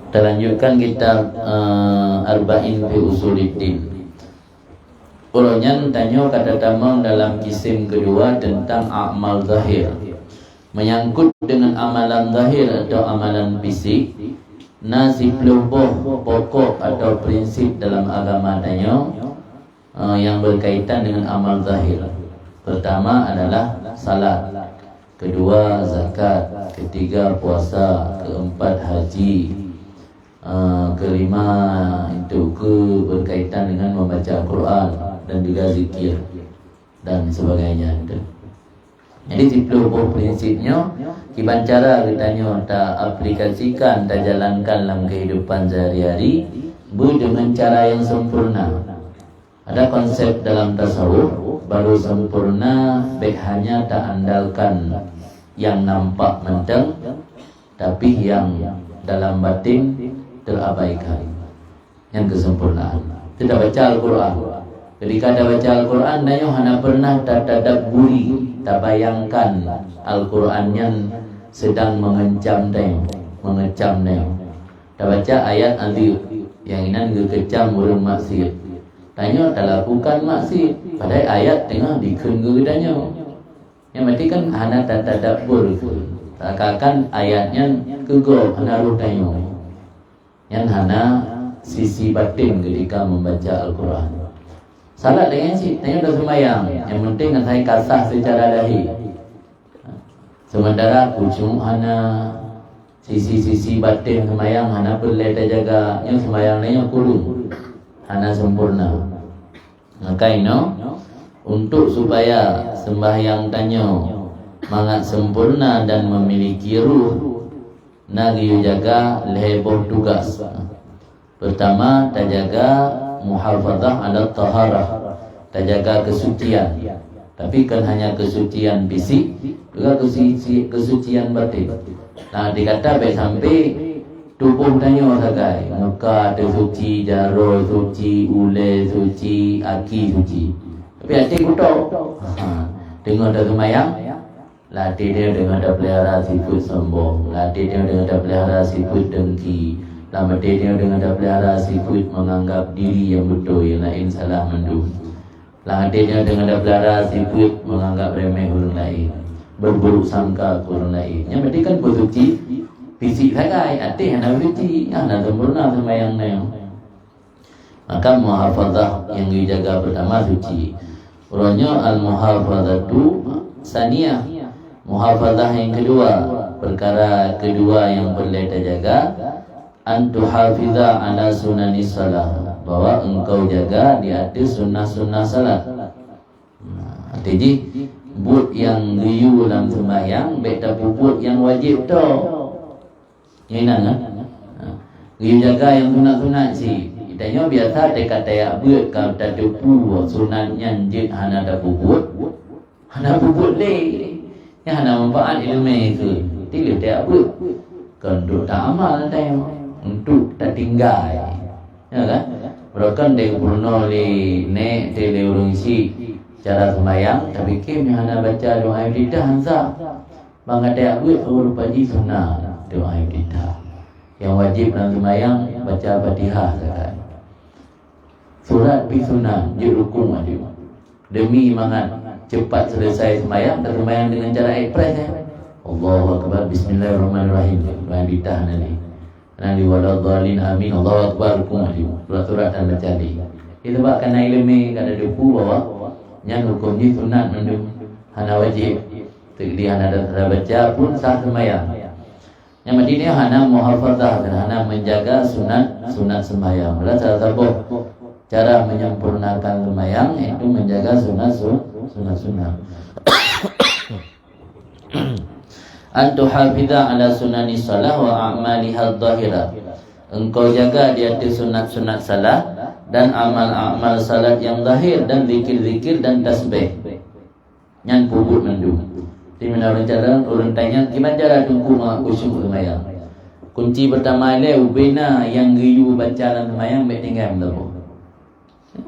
Kita lanjutkan kitab Arba'in fi Usuluddin. Ulunyan tanya kata tamang dalam kisim kedua tentang amal zahir, menyangkut dengan amalan zahir atau amalan fisik. Nasib lubuh pokok atau prinsip dalam agama tanya yang berkaitan dengan amal zahir. Pertama adalah salat, kedua zakat, ketiga puasa, keempat haji, kelima itu berkaitan dengan membaca Al-Quran dan juga zikir dan sebagainya. Jadi 10 prinsipnya kiban cara kitanya tak aplikasikan, tak jalankan dalam kehidupan sehari-hari dengan cara yang sempurna. Ada konsep dalam tasawuf, baru sempurna baik hanya tak andalkan yang nampak menteng, tapi yang dalam batin terabaikan, yang kesempurnaan. Tidak baca Al-Quran. Ketika ada baca Al-Quran, danyo hana pernah tak tadabburi, tak bayangkan Al-Quran yang sedang mengecam danyo. Tak baca ayat azib yang inan gekecam burung maksiat. Danyo tak lakukan maksiat, padahal ayat tengah dikengge danyo. Yang berarti kan hana tak tadabbur. Takkan ayatnya kegok hana ruh danyo. Yang hana sisi batin ketika membaca Al-Quran. Salat dengan si, tanya dah sembahyang. Yang penting kan saya kasah secara dahi. Sementara kucung hana sisi-sisi batin sembahyang hana perlu jaga. Yang sembahyang lainnya kurung, hana sempurna. Maka untuk supaya sembahyang tanya mangat sempurna dan memiliki ruh, nagi jaga leboh tugas. Pertama, terjaga muhafadzah ala taharah, terjaga kesucian. Tapi kan hanya kesucian fisik, juga kesucian batin. Nah, dikata baik sampai tubuh tanya sagai muka ada suci, jaro suci, ule suci, aki suci. Tapi hati kutuk. Tengok dah semayang, latih dia dengan dah pelihara sifat sombong, latih dia dengan dah pelihara sifat dengki, latih dia dengan dah pelihara sifat menganggap diri yang betul, yang lain salah menduh, latih dia dengan dah pelihara sifat menganggap remeh orang lain, berburuk sangka ke orang lain. Yang berarti kan bersuci fisik sagai, hati yang dah suci, yang dah sempurna sembahyang ni. Maka muhafadzah yang dijaga pertama suci. Orangnya al-muhafadzatu saniyah, muhafadzah yang kedua, perkara kedua yang perlu kita jaga, antuhafiza ala sunanis salah, bahwa engkau jaga di atas sunnah-sunnah salat. Jadi but yang liu dalam sembahyang, baik tak puput yang wajib tu. Yang nak kan? Liu jaga yang sunat-sunat si. Tanya biasa dekat tayak buat kalau tak tepu sunatnya jid hana dah puput, hana puput leh. Yang hana manfaat ilmu itu, tidak tayak buat. Kalau tak amal tanya untuk tak tinggal, ya kan? Berkan dek purno le nek tele urung si cara sembahyang, tapi kim yang hana baca doa iftitah hansa. Bang tayak buat urut pagi sunnah doa iftitah. Yang wajib dalam sembahyang baca Fatihah saja. Surat pi sunat je rukun ada. Demi mangat cepat selesai sembahyang, sembahyang dengan cara ekspres Allahu akbar bismillahirrahmanirrahim. Jangan ditahan nanti waladhdallin amin Allahu akbar rukun ada. Surat dan baca ni. Itu sebab kena ilmu kada dupu bahwa yang hukum ni sunat mendung hana wajib. Dia hana ada baca pun sah sembahyang. Yang Madinah hana muhafazah dan hana menjaga sunat sembahyang. Malah cara menyempurnakan sembahyang itu menjaga sunat. Antu hafidha ala sunani salah wa a'maliha dhahira. Engkau jaga di atas sunat salat dan amal-amal salat yang zahir dan zikir-zikir dan tasbih. Yang puput mendung. Di mana orang tanya gimana cara tunggu khusyuk sembahyang. Kunci pertama le ubena yang giyu bacalan sembahyang baik tinggal berapa.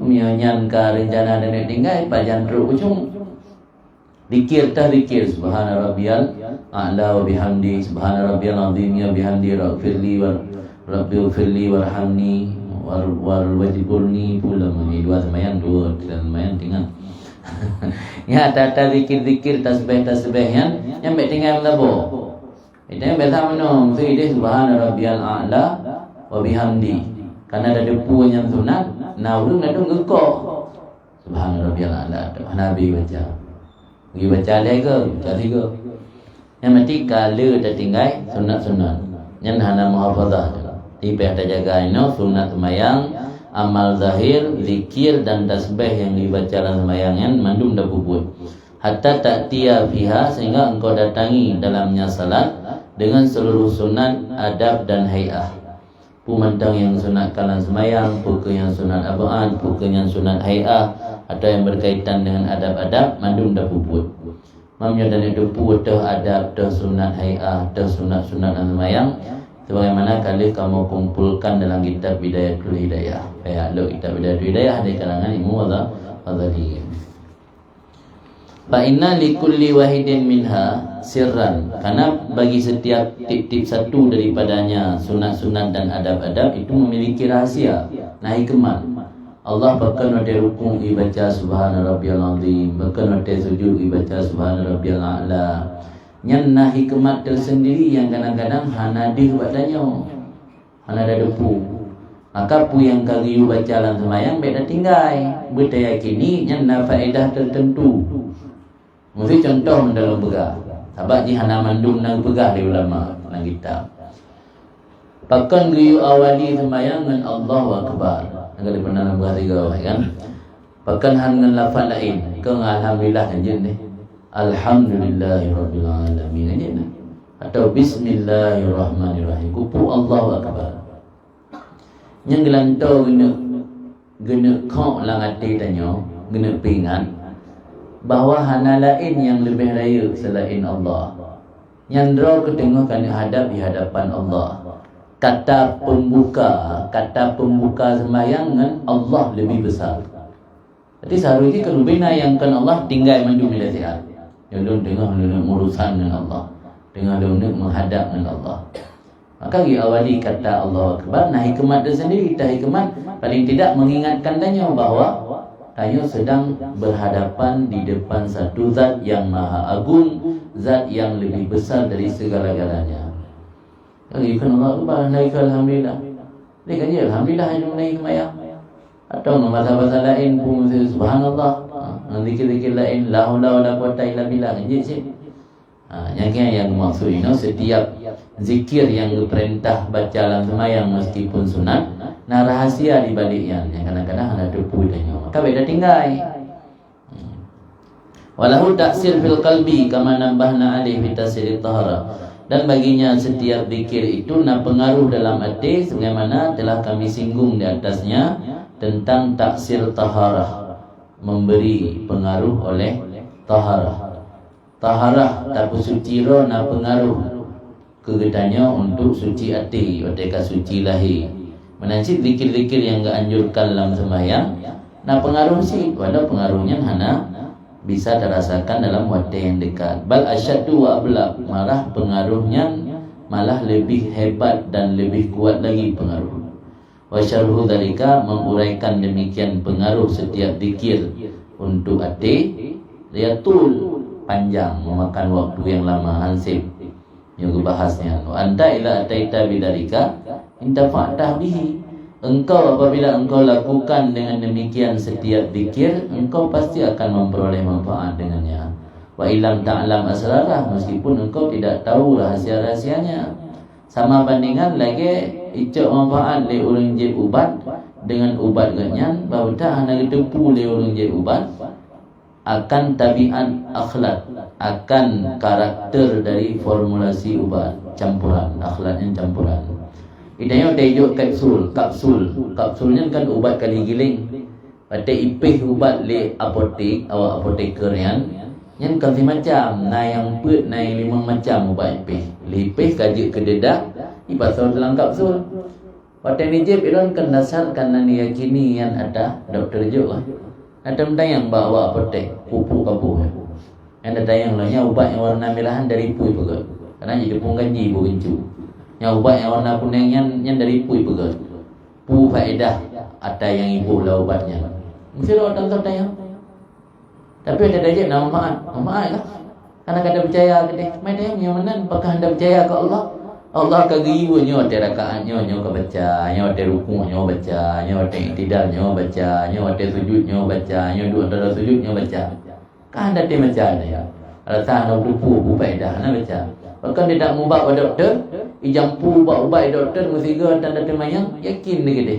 Nyan ka rencana dan tinggal pajan teruk ujung. Zikir subhana rabbiyal a'la wa bihamdi subhana rabbiyal azim ya bihamdi raghfirli wa rabbighfirli warhamni wajibulni pula ni dua sembahyang tinggal. Ya tata zikir tasbih yang baik tinggal berapa. Itu yang biasa minum tu ide subhana rabbiyal a'la wa bihamdi. Karena ada depu yang sunat, naurung ada ngekok. Subhana rabbiyal a'la. Nabi baca. Pergi baca dia ke? Baca tiga. Yang mati kala dah tinggal sunat. Yang hana muhafazah. Tipe ada jaga ini sunat sembahyang, amal zahir, zikir dan tasbih yang dibaca dalam sembahyang yang mandum dah puput. Hatta ta'tiya fiha sehingga engkau datangi dalamnya salat dengan seluruh sunat, adab dan hay'ah. Pemandang yang sunat kalan sembahyang, pukul yang sunat abaan, pukul yang sunat hay'ah atau yang berkaitan dengan adab-adab mandum dah puput. Mamnya dan itu puput adab, sunat hay'ah, sunat-sunat dalam sembahyang. Sebagaimana kali kamu kumpulkan dalam kitab Bidayatul Hidayah. Kitab Bidayatul Hidayah di kalangan ilmu Ghazali. Fa inna likulli wahidin minha sirran. Karena bagi setiap tip-tip satu daripadanya sunat-sunat dan adab-adab itu memiliki rahasia, hikmat. Allah bahkan ada rukun ibaca subhana rabbiyal azim, bahkan ada sujud ibaca subhana rabbiyal a'la. Yang hikmat tersendiri yang kadang-kadang hana dihwadanya, hana ada depu. Maka pu yang kali baca dalam sembahyang beda tinggal. Bertayakini yang faedah tertentu. Mesti contoh dalam begah. Sebab ji hana mandum nang begah di ulama nang kitab. Pakan giyu awali sembahyang dengan Allahu akbar. Angkat di pernah begah tiga kan. Pakan han dengan lafaz lain. Ke alhamdulillah aja ni. Alhamdulillahirabbil alamin aja ni. Atau bismillahirrahmanirrahim. Kupu Allahu akbar. Yang gelantau gena kau lang hati tanya, gena pingat bahawa hana lain yang lebih raya selain Allah. Yang draw ke tengah kena hadap di hadapan Allah. Kata pembuka sembahyang dengan Allah lebih besar. Jadi seharusnya kalau bina yang kan Allah tinggal mandu bila sihat. Yang tengah urusan dengan Allah, tengah menghadap dengan Allah. Maka awali kata Allah Akbar. Hikmat tersendiri, hikmat paling tidak mengingatkan tanya bahawa tanya sedang berhadapan di depan satu zat yang maha agung, zat yang lebih besar dari segala-galanya. Kan Allah Akbar, naik alhamdulillah. Dia kan je alhamdulillah yang naik sembahyang. Atau bahasa-bahasa lain pun subhanallah, zikir-zikir lain la haula wala quwata illa billah. Yang maksud ini setiap zikir yang diperintah baca dalam sembahyang meskipun sunat, rahasia di baliknya yang kadang-kadang ada depu tanya. Maka beda tinggal. Walahu taksir fil qalbi kama nambahna alaihi fi tasir tahara. Dan baginya setiap zikir itu pengaruh dalam hati sebagaimana telah kami singgung di atasnya tentang taksir taharah, memberi pengaruh oleh taharah. Taharah tak suci roh pengaruh kegetanya untuk suci hati, ketika suci lahir. Menasib zikir-zikir yang dianjurkan dalam sembahyang pengaruh sih, walau pengaruhnya hana bisa terasakan dalam waktu yang dekat. Bal asyaddu wa ablaq, pengaruhnya malah lebih hebat dan lebih kuat lagi pengaruh. Wa syarhu dzalika, menguraikan demikian pengaruh setiap zikir untuk hati, dia tul, panjang, memakan waktu yang lama, hansib yang bahasnya. Wa anta ila ataita bidzalika intafa'ta bihi, engkau apabila engkau lakukan dengan demikian setiap zikir, engkau pasti akan memperoleh manfaat dengannya. Wa illam ta'lam asrarah, meskipun engkau tidak tahu rahsia-rahsianya. Sama bandingan lagi icok manfaat le orang je ubat dengan ubat ganyan, bahawa tak hana depu le orang je ubat akan tabiat akhlak, akan karakter dari formulasi ubat campuran, akhlaknya campuran. Idanya dejuk kapsulnya kan ubat kali giling. Pada ipih ubat le apotek, awak apoteker yang kasi macam, na yang put, na yang 5 macam ubat ipih. Lipih kaji ke dedak, ipasal dalam kapsul. Pada ni je iron kan dasarkan na yakini yang ada doktor jo. Ada yang bawa apotek, pupuk kapu. Yang ada yang lainnya ubat yang warna merahan dari pui pegat. Karena jadi pun ganji bu gencu. Yang ubat yang warna kuning yang dari pui pegat. Pu faedah ada yang ibu lah ubatnya. Mesti orang tahu yang. Tapi ada aja nama manfaat lah. Karena kada percaya ke dia. Mai dia yang mana? Apakah anda percaya ke Allah? Allah kagih nyo ada rakaat nyo ke baca, nyo ada rukuk nyo baca, nyo ada iktidal nyo baca, nyo ada sujud nyo baca, nyo dua antara sujud nyo baca. Kan ada dia baca ya. Kalau tak nak buku faedah nak baca. Bahkan dia tak mubak pada doktor, ijampu ubat doktor mesti ke tanda temayang yakin dia gede.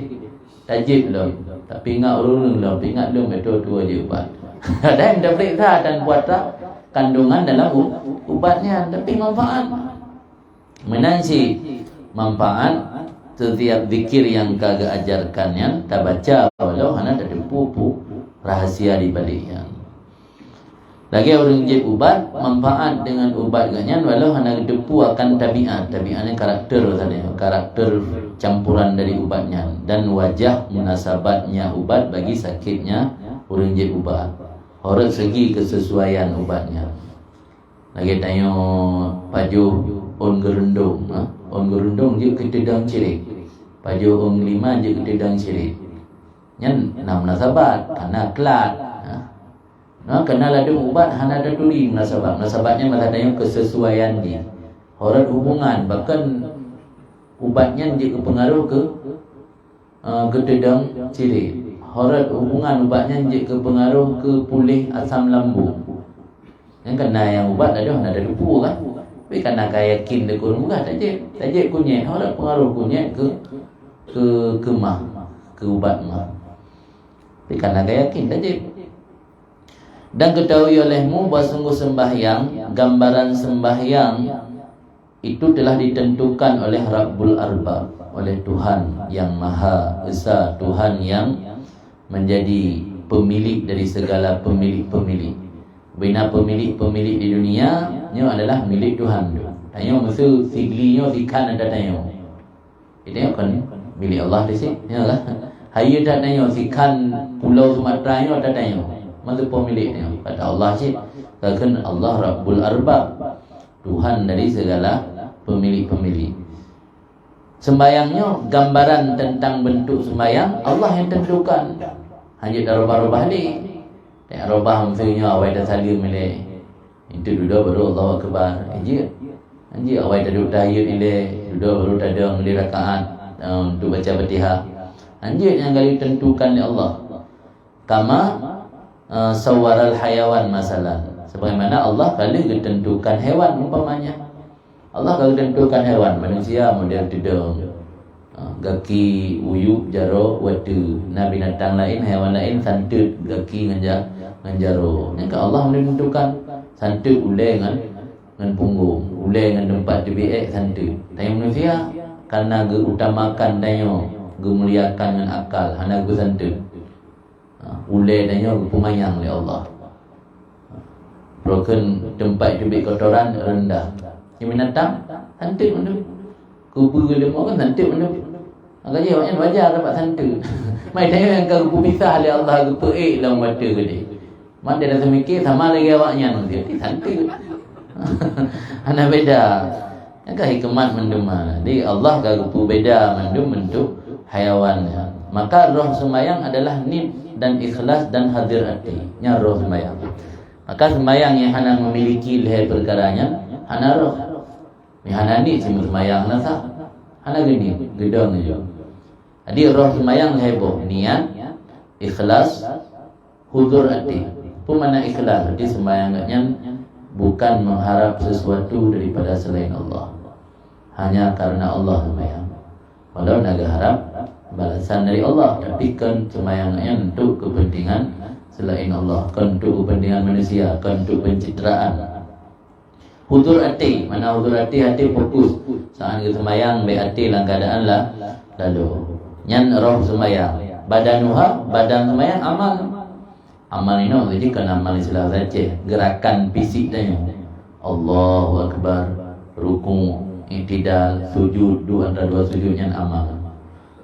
Tajib lah. Tapi ingat urung lah, ingat lu betul dua je ubat. Ada yang dah periksa dan puasa kandungan dalam ubatnya, tapi manfaat. Menansi manfaat setiap zikir yang kagak ajarkannya, tak baca walau hanya ada pupu rahasia di baliknya. Lagi orang je ubat, manfaat dengan ubat ganyan walau hanya depu akan tabiatnya karakter tadi, karakter campuran dari ubatnya dan wajah munasabatnya ubat bagi sakitnya orang je ubat. Hormat segi kesesuaian ubatnya. Lagi tanya paju on gerundung, on gerundung je ketedang cirik. Paju on 5 je ketedang cirik. Nyan nam nasabat karena kelat. Kenal ada ubat hana ada tuli munasabat. Munasabatnya malah tanya kesesuaian dia. Hormat hubungan, bahkan ubatnya je kepengaruh ke ketedang cirik. Hormat hubungan ubatnya je kepengaruh ke pulih asam lambung. Yang kena yang ubat ada lupu kan. Tapi kena kaya yakin dia kurang bukan tajik kunyit. Hormat pengaruh kunyit ke mah, ke ubat mah. Tapi kena kaya yakin tajik. Dan ketahui olehmu bahawa sungguh sembahyang, gambaran sembahyang itu telah ditentukan oleh Rabbul Arbab, oleh Tuhan yang Maha Esa, Tuhan yang menjadi pemilik dari segala pemilik-pemilik. Bina pemilik-pemilik di dunia nya adalah milik Tuhan tu. Tanya musuh siglinya sikan ada tanya. Itu kan milik Allah di sini, ya lah. Hayu tak tanya sikan pulau Sumatera nya ada tanya. Masa pemiliknya kata Allah sih, kan Allah Rabbul Arbab, Tuhan dari segala pemilik-pemilik. Sembayangnya gambaran tentang bentuk sembayang Allah yang tentukan. Hanya darubah-rubah ni. Tak rubah maksudnya awal dah salim ni. Itu duduk baru Allah Akbar. Anjir awal dah duduk tahiyat ni, duduk baru dah ada muli rakaat untuk baca Fatihah. Anjir yang kali tentukan oleh Allah. Kama sawaral hayawan masalah. Sebagaimana Allah kali tentukan hewan umpamanya. Allah kalau tentukan hewan, manusia model tidung, gaki uyuk jaro watu, nabi binatang lain, hewan lain santut gaki nganjaro. Yang Allah menentukan santut ulai dengan punggung, ulai dengan tempat dibiak santut. Tanya manusia karena geutamakan tanya, gemuliakan dengan akal, hana ge santut. Ulai tanya pemayang oleh Allah. Broken tempat dibiak kotoran rendah. Yang binatang santuk mana? Kubu lemah kan santuk mana? Agaknya banyak wajar dapat santuk. Mai tanya yang kubu pisah oleh Allah ke peik dalam mata ke dia. Mak dia dah semikir sama lagi awaknya nanti santuk. Ana beda. Yang hikmat mendema. Di Allah ka kubu beda mendum bentuk hayawan. Maka roh sembahyang adalah nid dan ikhlas dan hadir hati. Nya roh sembahyang. Maka sembahyang yang hana memiliki leher perkaranya hana roh. Ni hana ni cuma sembahyang nasa. Hana gini, gedong je. Jadi roh sembahyang heboh, niat, ikhlas, hudur hati. Apa mana ikhlas? Jadi sembahyangnya bukan mengharap sesuatu daripada selain Allah. Hanya karena Allah sembahyang. Walau naga harap balasan dari Allah, tapi kan sembahyangnya untuk kepentingan selain Allah, kan untuk kepentingan manusia, kan untuk pencitraan. Hudur hati, mana hudur hati? Hati fokus. Saat kita sembahyang, baik hati dalam keadaan lah lalu. Nyan roh sembahyang. Badan sembahyang amal. Amal ini jadi kan amal Islam saja. Gerakan fisik dia. Allahu Akbar, ruku, i'tidal, sujud, antara dua sujudnya amal.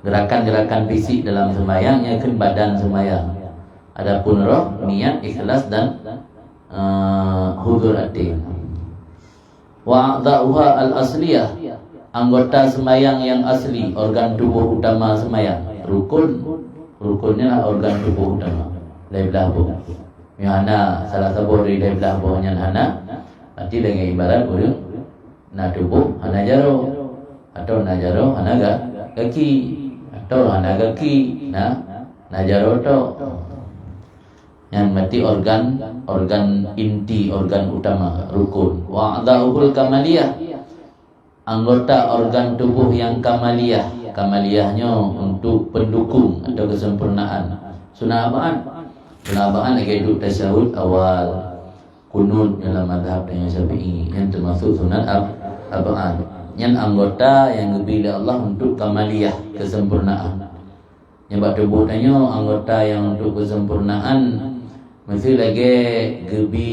Gerakan-gerakan fisik dalam sembahyang yang kan badan sembahyang. Adapun roh, niat, ikhlas dan hudur hati. Wa a'dha'uha al-asliyah, anggota sembahyang yang asli, organ tubuh utama sembahyang. Rukunnya lah organ tubuh utama. Dari belah boh. Yang hana salah satu dari belah bohnya hana. Berarti dengan ibarat orang na tubuh hana jaro, atau na jaro hana kaki, atau hana kaki na jaro to. Yang berarti organ inti, organ utama, rukun. Wa a'dha'uhul kamaliyah, anggota organ tubuh yang kamaliyah. Kamaliyahnya untuk pendukung atau kesempurnaan. Sunah apaan? Sunah apaan lagi duduk tasyahud awal, kunut dalam mazhab yang Syafi'i, yang termasuk sunat apaan? Yang anggota yang diberi Allah untuk kamaliyah, kesempurnaan. Yang buat tubuh tanya anggota yang untuk kesempurnaan. Mesti lagi gebi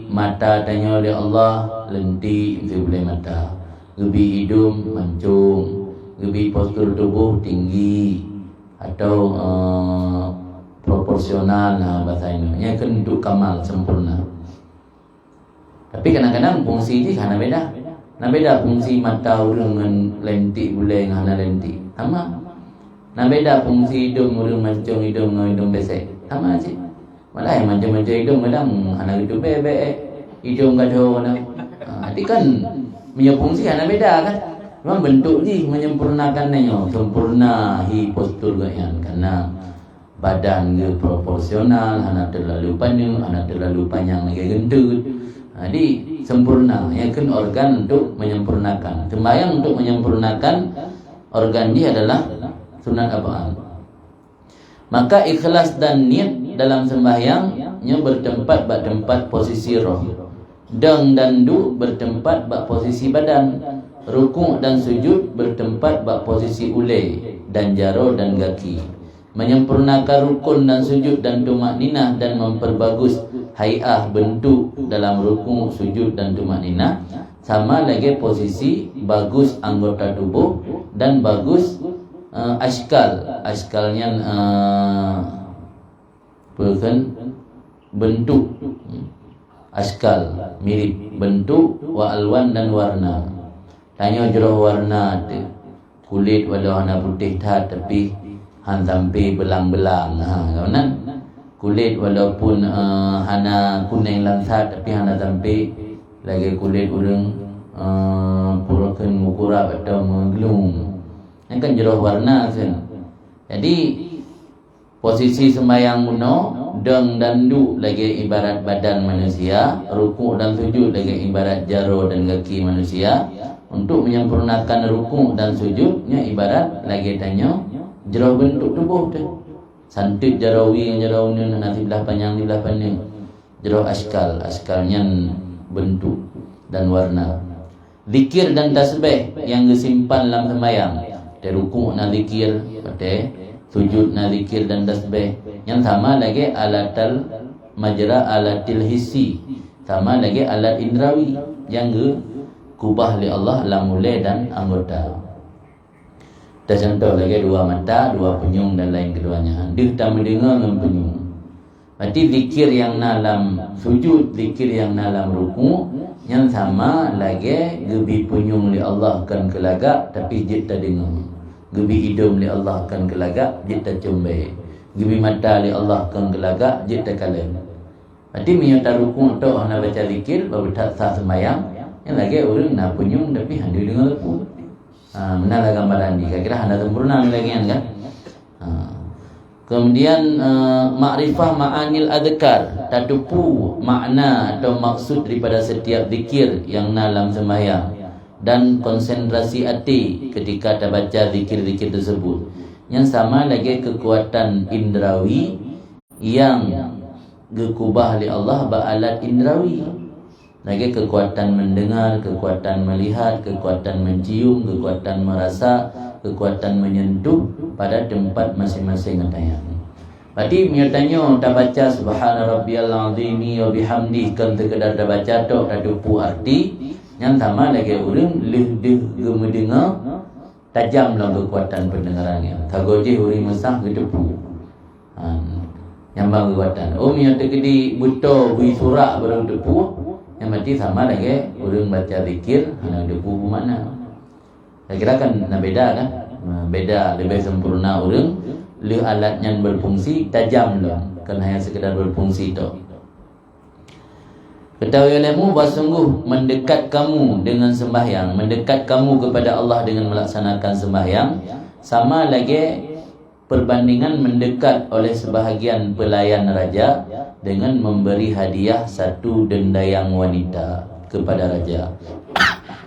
mata tanya oleh Allah, lentik mesti boleh mata. Gebi hidung mancung, gebi postur tubuh tinggi atau proporsional bahasa ini. Yang kan untuk kamal sempurna. Tapi kadang-kadang fungsi ini kan beda. Nah beda fungsi mata orang dengan lentik boleh dengan hana lentik. Sama. Nah beda fungsi hidung orang mancung hidung dengan hidung besek. Sama aja. Malah yang macam-macam hidung kadang anak itu bebek, hidung gaduh nak. Jadi kan punya fungsi anak beda kan. Memang bentuk ni menyempurnakannya, sempurna postur gayan karena badan dia proporsional, anak terlalu panjang, anak terlalu panjang lagi gendut. Jadi sempurna. Yang kan organ untuk menyempurnakan. Sembahyang untuk menyempurnakan organ dia adalah sunat apaan? Maka ikhlas dan niat dalam sembahyangnya bertempat tempat posisi roh. Deng dan du bertempat posisi badan. Rukuk dan sujud bertempat posisi ulai dan jaro dan kaki. Menyempurnakan rukun dan sujud dan tumakninah dan memperbagus hai'ah bentuk dalam rukuk, sujud dan tumakninah. Sama lagi posisi bagus anggota tubuh dan bagus askalnya bukan bentuk askal mirip bentuk wa alwan dan warna. Tanya jeroh warna kulit walau warna putih tapi han sampai belang-belang. Kawanan kulit walaupun hana kuning langsat tapi hana sampai lagi kulit orang purakan mukurap atau menggelung. Yang kan jeroh warna kan. Jadi posisi sembahyang muno deng dan du lagi ibarat badan manusia, rukuk dan sujud lagi ibarat jaro dan kaki manusia. Untuk menyempurnakan rukuk dan sujudnya ibarat lagi tanya jeroh bentuk tubuh tu. Santit jarawi ni nanti belah panjang di belah pandang. Jeroh askalnya bentuk dan warna. Zikir dan tasbih yang disimpan dalam sembahyang. Rukuk na zikir, sujud na zikir dan tasbih. Yang sama lagi alatal majra alatil hissi. Sama lagi alat indrawi yang kubah li Allah alam mulai dan anggota. Dah contoh lagi dua mata, dua penyung dan lain keduanya. Dia tak mendengar dengan penyung. Berarti zikir yang dalam sujud, zikir yang dalam rukuk, yang sama lagi gebi penyung li Allah kan kelagak tapi dia tak dengar. Gebi hidung li Allah kan gelagak jita cumbe. Gebi mata li Allah kan gelagak jita kalen. Berarti menyata rukun tu nak baca zikir baru tak sah sembahyang. Yang lagi orang nak punyung tapi handu dengan lepu. Benar gambaran ni. Kira-kira handa sempurna lagi kan. Kemudian makrifah ma'anil adhkar, tadupu makna atau maksud daripada setiap zikir yang dalam sembahyang, dan konsentrasi hati ketika terbaca zikir-zikir tersebut. Yang sama lagi kekuatan indrawi yang gekubah oleh Allah ba'alat indrawi. Lagi kekuatan mendengar, kekuatan melihat, kekuatan mencium, kekuatan merasa, kekuatan menyentuh pada tempat masing-masing katanya. Berarti nyatanya tak baca subhana rabbiyal azimi wa bihamdi kan sekadar dah baca tok tak dupu arti. Yang sama lagi orang lebih mendengar tajamlah kekuatan pendengarannya. Tagoje orang mesah ke depu. Nyambang kekuatan. Yang terkedi buta bui surak baru depu. Yang berarti sama lagi orang baca zikir hanya depu mana. Saya kira kan nak beda kan? Beda lebih sempurna orang le alat yang berfungsi tajam lah, kan hanya sekedar berfungsi tu. Ketahui olehmu bahawa sungguh mendekat kamu dengan sembahyang, mendekat kamu kepada Allah dengan melaksanakan sembahyang, sama lagi perbandingan mendekat oleh sebahagian pelayan raja dengan memberi hadiah satu dendayang wanita kepada raja.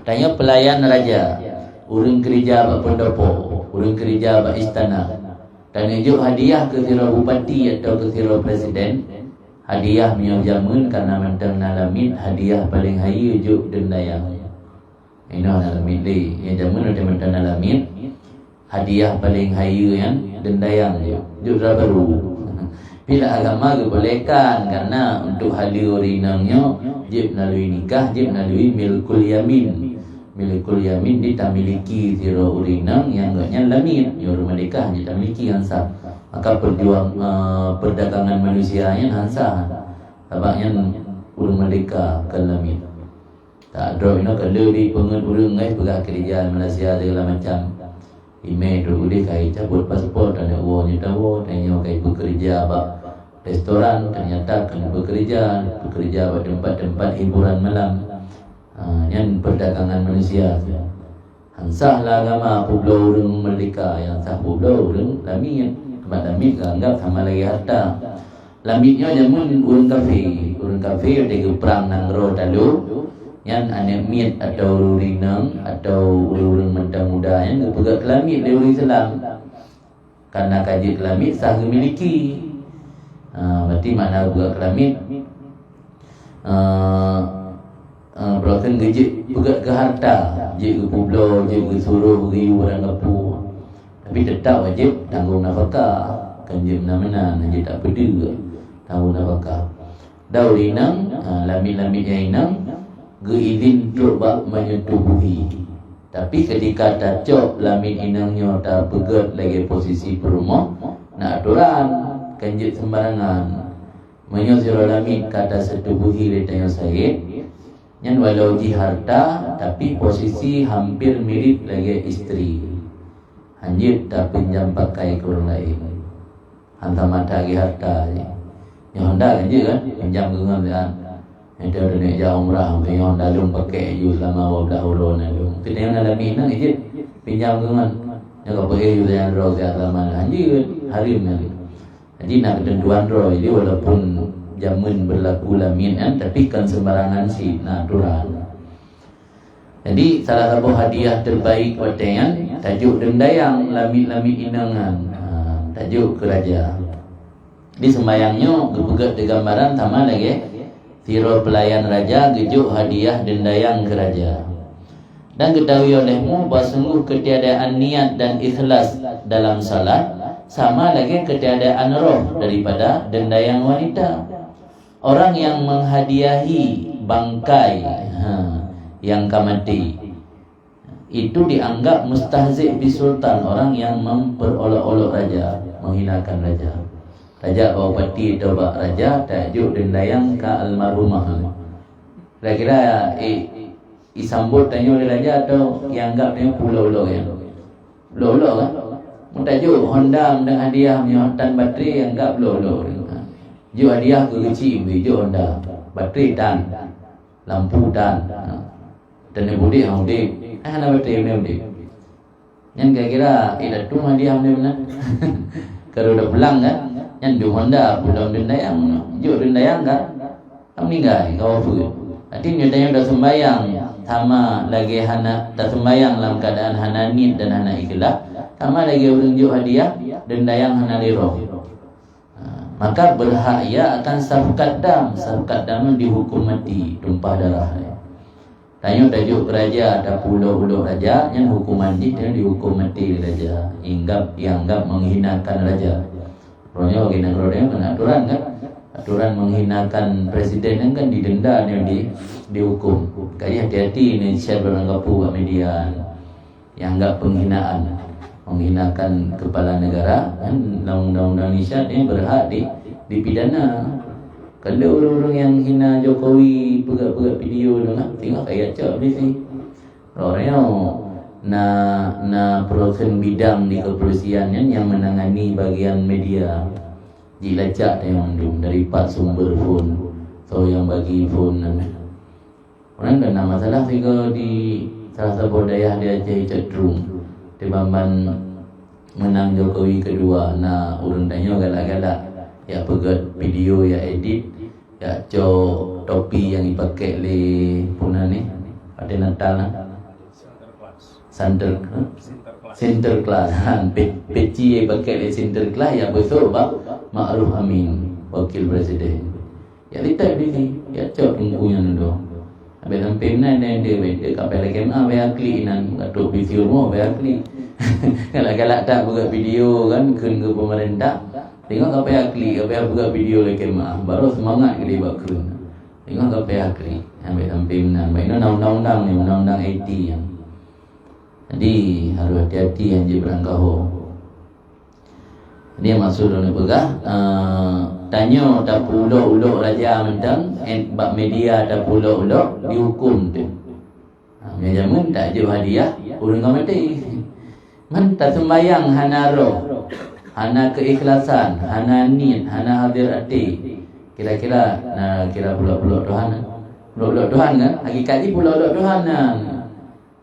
Tanya pelayan raja, orang kerja bak pendopo, orang kerja bak istana, dan ujuk hadiah ke sira bupati atau ke sira presiden, hadiah punya jamun karena mentang nalamin hadiah paling hayu ujuk dendayang. Ini nalamin li, yang jamun ada mentang nalamin hadiah paling hayu yang dendayang ujuk baru. Bila agama kebolehkan karena untuk hadir rinangnya jib melalui nikah, jib melalui milkul yamin. Milikul yamin dia tak miliki sira urinang yang agaknya lamin. Yang mereka hanya tak miliki yang sah. Maka perdagangan manusia yang sah. Sebabnya urang mereka ke lamin. Tak ada ina kalau di pengen urang guys pegah kerja Malaysia segala macam. Email dulu dia kai cabut pasport dan awalnya tahu tanya kai bekerja bak restoran ternyata kena bekerja bak tempat-tempat hiburan malam. Yang perdagangan manusia. Hansahlah agama pulau orang merdeka, yang sah pulau orang lamit. Tempat lamit anggap sama lagi harta. Lamitnya jamun orang kafir dia perang nang ro dalu. Yang anak mit atau rinang atau orang muda yang pegang kelamit dari orang Islam. Karena kaji kelamit sah memiliki. Berarti mana pegang kelamit? Berlakan gejik pegat ke harta, jik ke pulau, jik ke suruh riu orang kapu. Tapi tetap wajib tanggung nafkah. Kan jik mana-mana, jik tak pedih tanggung nafkah. Daun inang, lamit-lamit yang inang geizin coba menyetubuhi. Tapi ketika tak cok lamit inangnya tak pegat lagi posisi perumah, nak aturan kan jik sembarangan. Menyusir lamit kata setubuhi letanya saya. Yang walau di harta tapi posisi hampir mirip lagi isteri. Hanyut tak pinjam pakai ke orang lain. Hantar mata lagi harta je. Yang Honda kan je kan pinjam ke orang lain. Yang dia ada nak jauh umrah, yang Honda lung pakai je selama 12 urun lung. Kita yang alami nak je pinjam ke orang. Yang kau pakai je yang roh ke selama hanyut harim ni. Jadi nak ketentuan roh jadi walaupun jamun berlaku lamin kan, tapi kan sembarangan si natural. Jadi salah satu hadiah terbaik watenya tajuk dendayang lamit-lamit inangan. Tajuk keraja. Di sembayangnya gepegat de gambaran sama lagi sira pelayan raja gejuk hadiah dendayang keraja. Dan ketahui olehmu bahawa sungguh ketiadaan niat dan ikhlas dalam salat sama lagi ketiadaan roh daripada dendayang wanita. Orang yang menghadiahi bangkai yang kamati itu dianggap mustahzi' bisultan, orang yang memperolok-olok raja, menghinakan raja. Raja bawa pati atau bak raja tajuk dendayang ka almarhumah. Kira-kira disambut tanya oleh raja atau yang anggap tanya pulau-pulau yang Lolo kan. Mutajuk Honda dan hadiah punya tan bateri anggap lolo. Jo hadiah ke kecil jo Honda. Bateri tan. Lampu tan. Dan budi haudik. Ana bateri ni. Yang kira-kira itu hadiah ni benar. Kalau dah pulang kan, yang di Honda pulang dendayang, jo dendayang kan. Kami enggak kau apa. Artinya dia dah sembayang sama lagi hana tak sembayang dalam keadaan hana nid dan hana ikhlas. Sama lagi unjuk hadiah dan dayang hana liro. Maka berhak ia akan sabkat dam. Sabkat dam dihukum mati, tumpah darah. Tanya tajuk raja ada pulau-pulau raja yang hukum mati dan dihukum mati raja. Inggap menghinakan raja. Rohnya bagaimana rohnya aturan kan? Aturan menghinakan presiden kan didenda yang dihukum. Kayak hati-hati ini share beranggapu media yang anggap penghinaan. Menghinakan kepala negara kan undang-undang Indonesia ini berhak dipidana. Kalau orang-orang yang hina Jokowi pegat-pegat video tu kan tengok kayak cak di sini. Orangnya na proses bidang di kepolisian yang menangani bagian media. Jilacak yang dari 4 sumber phone. So yang bagi phone orang kena masalah juga di salah satu daerah di Aceh cenderung Tibamban menang Jokowi kedua. Nah, urang tanya galak-galak. Ya pegat video, ya edit, ya cok topi yang dipakai oleh puna ni. Pada Natal lah. Center class. Peci yang pakai oleh center class ya besok bang Ma'ruf Amin, wakil presiden. Ya lihat di sini. Ya cok tunggunya tu. Habis sampai mana dia kapal lagi bayar klik nan gatuk video mau bayar klik. Galak-galak tak buka video kan kun ke pemerintah. Tengok kapal klik, kapal buka video lagi baru semangat ke dia buat kun. Tengok kapal klik. Sampai mana. Baik undang-undang ni, undang-undang IT yang. Jadi harus hati-hati yang dia berangkau. Dia maksud orang pegah tanya tak ulok-ulok raja mentang bab media tak ulok-ulok dihukum tu. Zaman tak je hadiah urang mati. Man tak sembayang hana roh, hana keikhlasan, hana niat, hana hadir hati. Kira-kira kira pulak-pulak Tuhan. Pulak-pulak Tuhan kan? Hakikatnya pulak-pulak Tuhan kan.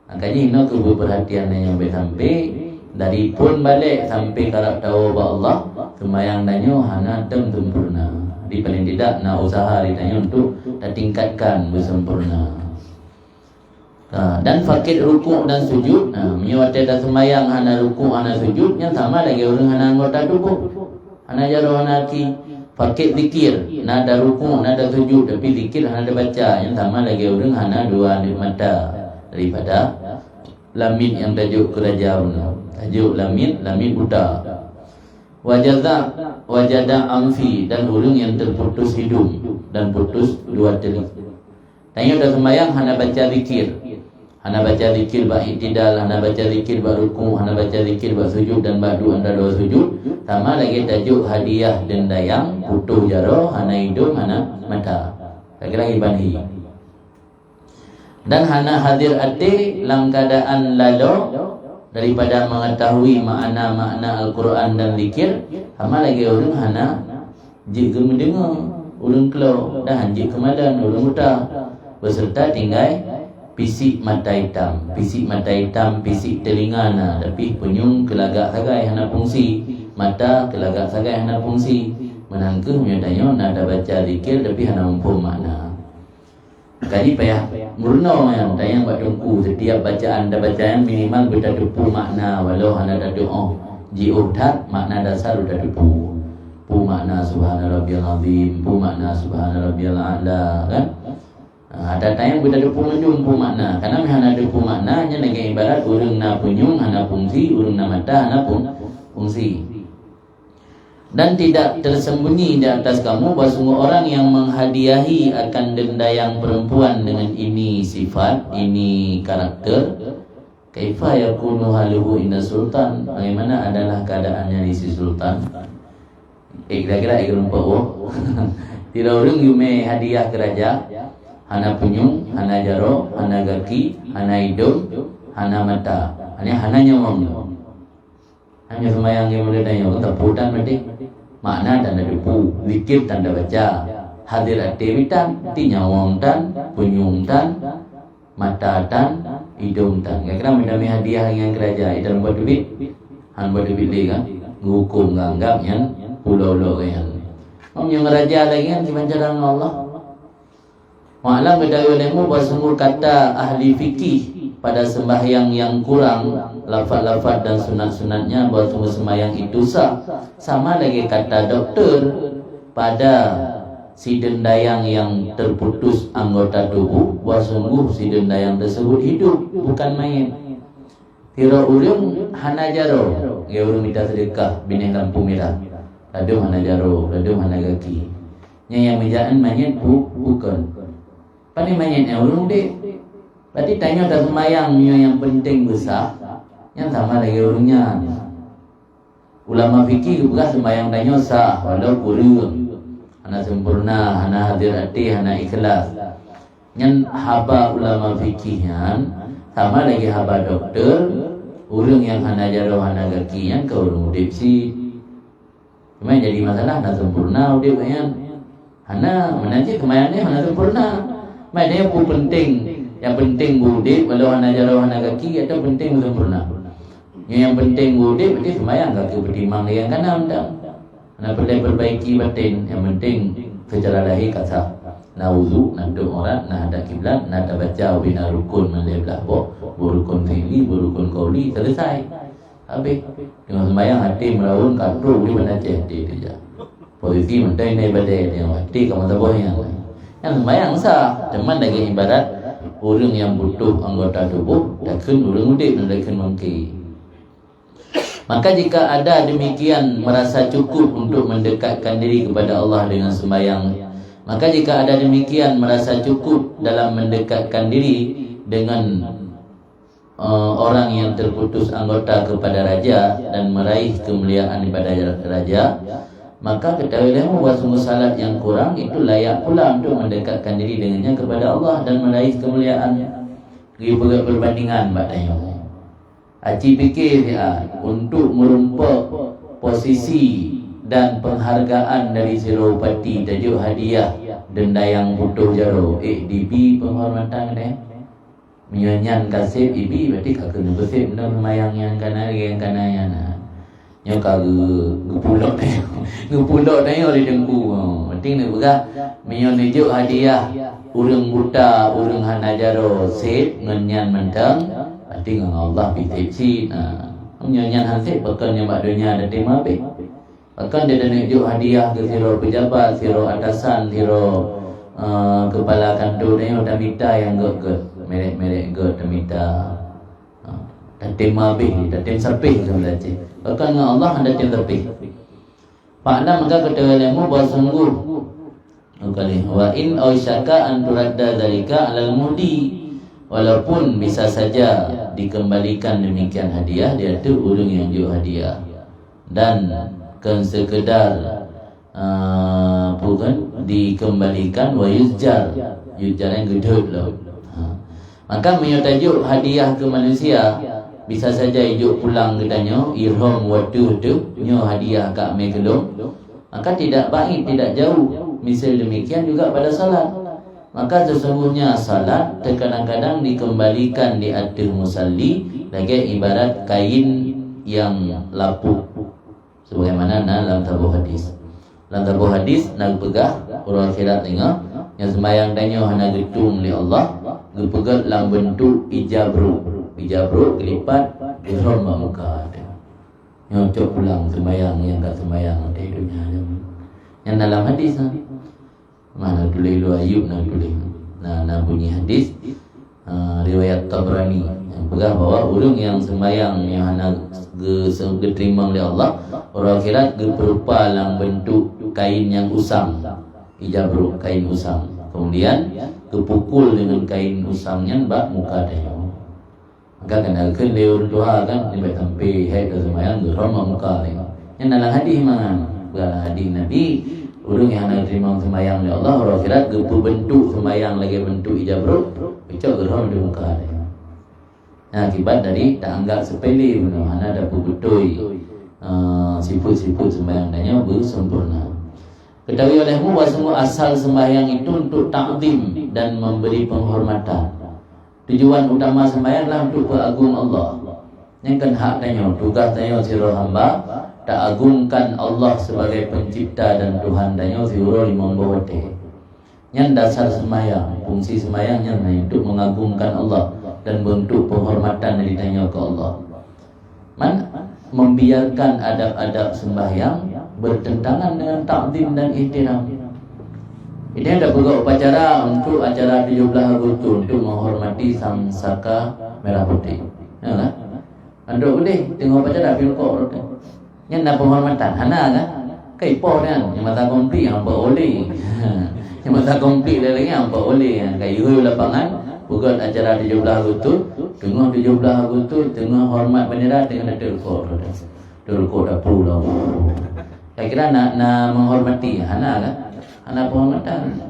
Makanya ini tu perhatian yang sampai dari pun balik sampai karab tahu bahawa Allah sembahyang danyo hana sempurna. Di paling tidak nak usaha ditanya untuk tingkatkan bersempurna. Dan fakir rukuk dan sujud. Menyewati dah sembahyang hana rukuk hana sujud yang sama lagi orang hana anggota tubuh. Hana jaro hana ki fakir zikir, nada rukuk nada sujud tapi zikir hana baca yang sama lagi orang hana dua mata daripada lamid yang tajuk kerajaan. Tajuk lamid buta. Wajada amfi dan urung yang terputus hidung dan putus dua telinga. Tanya dah sembahyang hana baca zikir. Hana baca zikir ba i'tidal, hana baca zikir ba ruku', hana baca zikir ba sujud dan ba'du antara dua sujud. Sama lagi tajuk hadiah dan dayang, putus jaro, hana hidung, hana mata. Lagi-lagi banhi. Dan hana hadir ati dalam keadaan lalu daripada mengetahui makna-makna Al-Quran dan zikir. Sama lagi orang hana jika mendengar orang kelau dah jika kemadan orang buta beserta tinggal pisik mata hitam, pisik telinga na tapi penyung kelagak sagai hana fungsi, mata kelagak sagai hana fungsi. Menangkeh menyatanya nada baca zikir tapi hana mampu makna. Kali payah murno yang tayang buat tungku setiap bacaan dah bacaan minimal kita depu makna walau hana dah doa ji'uh tak makna dasar sudah depu. Pu makna subhana rabbiyal azim, pu makna subhana rabbiyal a'la kan. Ada tayang kita depu menjumpu makna karena hana depu makna nya lagi ibarat urang na punyung hana fungsi, urang na mata hana fungsi. Dan tidak tersembunyi di atas kamu bahawa semua orang yang menghadiahi akan denda yang perempuan dengan ini sifat, ini karakter. Kaifa yakunu haluhu inda sultan? Bagaimana adalah keadaannya di si sultan? Kira-kira rumpa tidak orang yume hadiah ke raja, hana punyung, hana jaro, hana gaki, hana hidung, hana mata. Hanya hana nyawang. Hanya semayang yang boleh tanya kata putan berarti makna tanda depu, zikir tanda baca, hadir aktivitas, tinyawang tan, punyung tan, mata tan, hidung tan. Kira-kira mendami hadiah yang kerajaan itu buat duit, han buat duit dia kan, ngukum nganggap yang pulau-pulau yang. Yang raja lagi kan cuma jalan Allah. Maklum kedai lemu bersungguh kata ahli fikih pada sembahyang yang kurang lafaz-lafaz dan sunat-sunatnya bahawa sungguh sembahyang itu sah. Sama lagi kata doktor pada si dendayang yang terputus anggota tubuh bahawa sungguh si dendayang tersebut hidup bukan main. Tira urung hana jaro, ge urung minta sedekah binih lampu merah. Ladum hana jaro, ladum hana kaki. Yang mejaan mayat bukan. Pani mayat urung dek. Berarti tanya tak semayang yang penting besar, yang sama lagi urungnya. Ulama fikih juga semayang tanya sah, walau kurang, hana sempurna, hana hadir hati, hana ikhlas. Yang haba ulama fikihnya, sama lagi haba dokter, urung yang hana jaro hana kaki, yang ke urung udip si. Cuma jadi masalah hana sempurna udip yang hana menanti kemayangnya hana sempurna. Maknanya pun penting. Yang penting budip walau hana jaro hana kaki atau penting sempurna. Yang penting budip berarti semayang kaki bertimang dengan kanan dah. Hana perlu perbaiki batin. Yang penting secara lahir kasah. Nak wudu, nak doa orang, nak hadap kiblat, nak baca bina rukun menlebelah berukun fi'li, berukun qauli, selesai. Habis. Dengan semayang hati meraun katru boleh menacih hati dia. Posisi mentai naik badai dengan hati kamu tak boleh yang lain. Yang semayang sah, cuman lagi ibarat orang yang butuh anggota tubuh takkan orang mudik dan takkan mungkin. Maka jika ada demikian merasa cukup untuk mendekatkan diri kepada Allah dengan sembahyang, maka jika ada demikian merasa cukup dalam mendekatkan diri dengan orang yang terputus anggota kepada raja dan meraih kemuliaan daripada raja, maka ketahuilah bahawa sungguh salat yang kurang itu layak pula untuk mendekatkan diri dengannya kepada Allah dan meraih kemuliaannya. Dia berbandingan mbak tanya. Aci fikir ya, untuk merumpak posisi dan penghargaan dari Siropati tajuk hadiah dendayang putuh jaro DP penghormatan deh. Menyanyian kasih ibi berarti kakak ngebesip benda semayang yang kanan. Yang ngepulok tanya oleh dengku. Penting nak bergak menunjuk hadiah urang buta, urang hana jaro set ngenyan mentang. Penting Allah pitip si. Menyanyian hasil bahkan yang mak dunia ada tema be. Bahkan dia tunjuk hadiah ke siro pejabat, siro atasan, siro kepala kantor ni udah minta yang gak merek gak minta. Tatim mabih, tatim serpih sebenarnya. Bahkan dengan Allah anda tatim serpih. Fa'lam maka kata ilmu bahawa sungguh kali wa in ausyaka an turadda dzalika 'alal mudi, walaupun bisa saja dikembalikan demikian hadiah dia tu ulung yang jual hadiah dan kan sekedar bukan dikembalikan wa yuzjar yang gedut lah. Maka menyatajuk hadiah ke manusia bisa saja hidup pulang katanya irham wadu tu nyo hadiah kat megelong, maka tidak baik, tidak jauh. Misal demikian juga pada salat. Maka sesungguhnya salat terkadang-kadang dikembalikan di atas musalli lagi ibarat kain yang lapuk, sebagaimana dalam tabuh hadis. Dalam tabuh hadis nak pegah orang akhirat tengok yang sembahyang tanya hana getung li Allah, gepegat dalam bentuk ijabru kelipat ihram muka ada. Yang cok pulang sembahyang yang tak sembahyang ada hidupnya. Yang dalam hadis mana tulis lu Ayub nak tulis. Nah bunyi hadis riwayat Tabrani yang pegang bahawa orang yang sembahyang yang hana terima oleh Allah, orang akhirat berupa dalam bentuk kain yang usang, ijabru kain usang. Kemudian kepukul dengan kain usangnya bak muka dia. Maka kena keleur doa kan sampai sampai hai ke sembahyang geram muka dia. Yang dalam hadis mana? Dalam hadis Nabi orang yang nak terima sembahyang oleh Allah, orang akhirat bentuk sembahyang lagi bentuk ijabru, pecah geram di muka dia. Nah, akibat dari tak anggap sepele benar, hana ada putui sifat-sifat sembahyang tanya bersempurna. Ketahui olehmu bahawa semua asal sembahyang itu untuk takzim dan memberi penghormatan. Tujuan utama sembahyang adalah untuk beragung Allah. Yang kan hak tanya, tugas tanya sirah hamba tak agungkan Allah sebagai pencipta dan Tuhan tanya sirah limang bawate. Yang dasar sembahyang, fungsi sembahyang yang untuk mengagungkan Allah dan bentuk penghormatan yang ditanya ke Allah. Membiarkan adab-adab sembahyang bertentangan dengan takzim dan ihtiram. Ini ada juga upacara untuk acara 17 Agustus untuk menghormati Sang Saka Merah Putih. Ya kan? Anduk boleh tengok upacara pilkor. Yang nak penghormatan hana kan? Kaipo kan yang mata komplit hangpa oleh. Yang mata komplit lagi hangpa oleh. Kai yu lapangan bukan acara 17 Agustus, tengah 17 Agustus tengah hormat bendera dengan pilkor. Pilkor dah pulau. Saya kira nak menghormati hana kan? Hana penghormatan.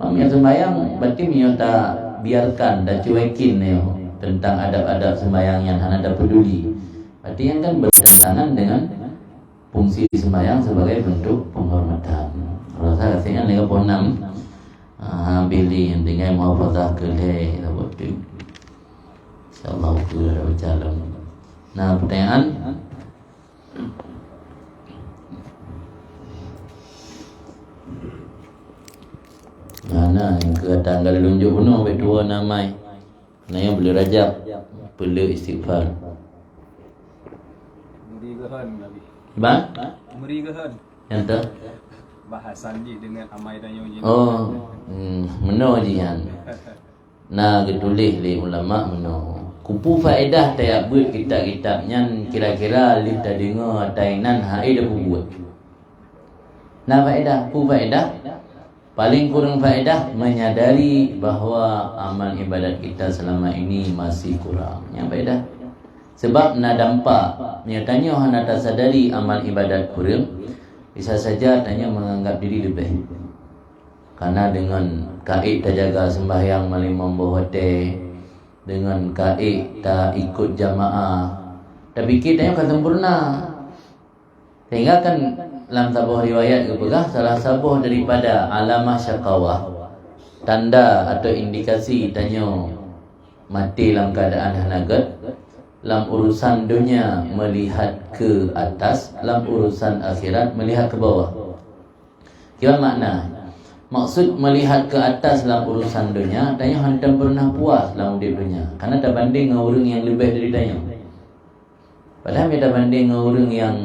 Mam yang sembahyang berarti mio tak biarkan dan cuekin yo tentang adab-adab sembahyang yang hana tak peduli. Berarti yang kan bertentangan dengan fungsi sembahyang sebagai bentuk penghormatan. Kalau saya rasanya ni ke 6 bili yang dengan muhafazah ke le betul. Insyaallah kita dah berjalan. Nah, pertanyaan mana yang kata kalau lunjuk penuh sampai 2 namai. Naya boleh rajab, perlu istighfar. Merigahan Nabi. Ba? Merigahan. Yang tu? Bahasan je dengan amai dan yang Oh, meno je kan. Nah, ketulis li ulama meno. Kupu faedah tak buat kitab-kitab yang kira-kira lih tak dengar tainan hai dah buat. Nah, faedah, ku faedah paling kurang faedah menyadari bahawa amal ibadat kita selama ini masih kurang. Yang faedah. Sebab nak dampak, nyatanya hana tak sadari amal ibadat kurang, bisa saja tanya menganggap diri lebih. Karena dengan kaid tak jaga sembahyang malam membahote, dengan kaid tak ikut jamaah, tak fikir tanya kan sempurna. Sehingga kan dalam sebuah riwayat kepegah salah sebuah daripada alamah syakawah, tanda atau indikasi tanya mati dalam keadaan hanagat, dalam urusan dunia melihat ke atas, dalam urusan akhirat melihat ke bawah. Kira makna maksud melihat ke atas dalam urusan dunia, tanya hantam pernah puas dalam hidup dunia karena tak banding dengan orang yang lebih dari tanya. Padahal dia tak banding dengan orang yang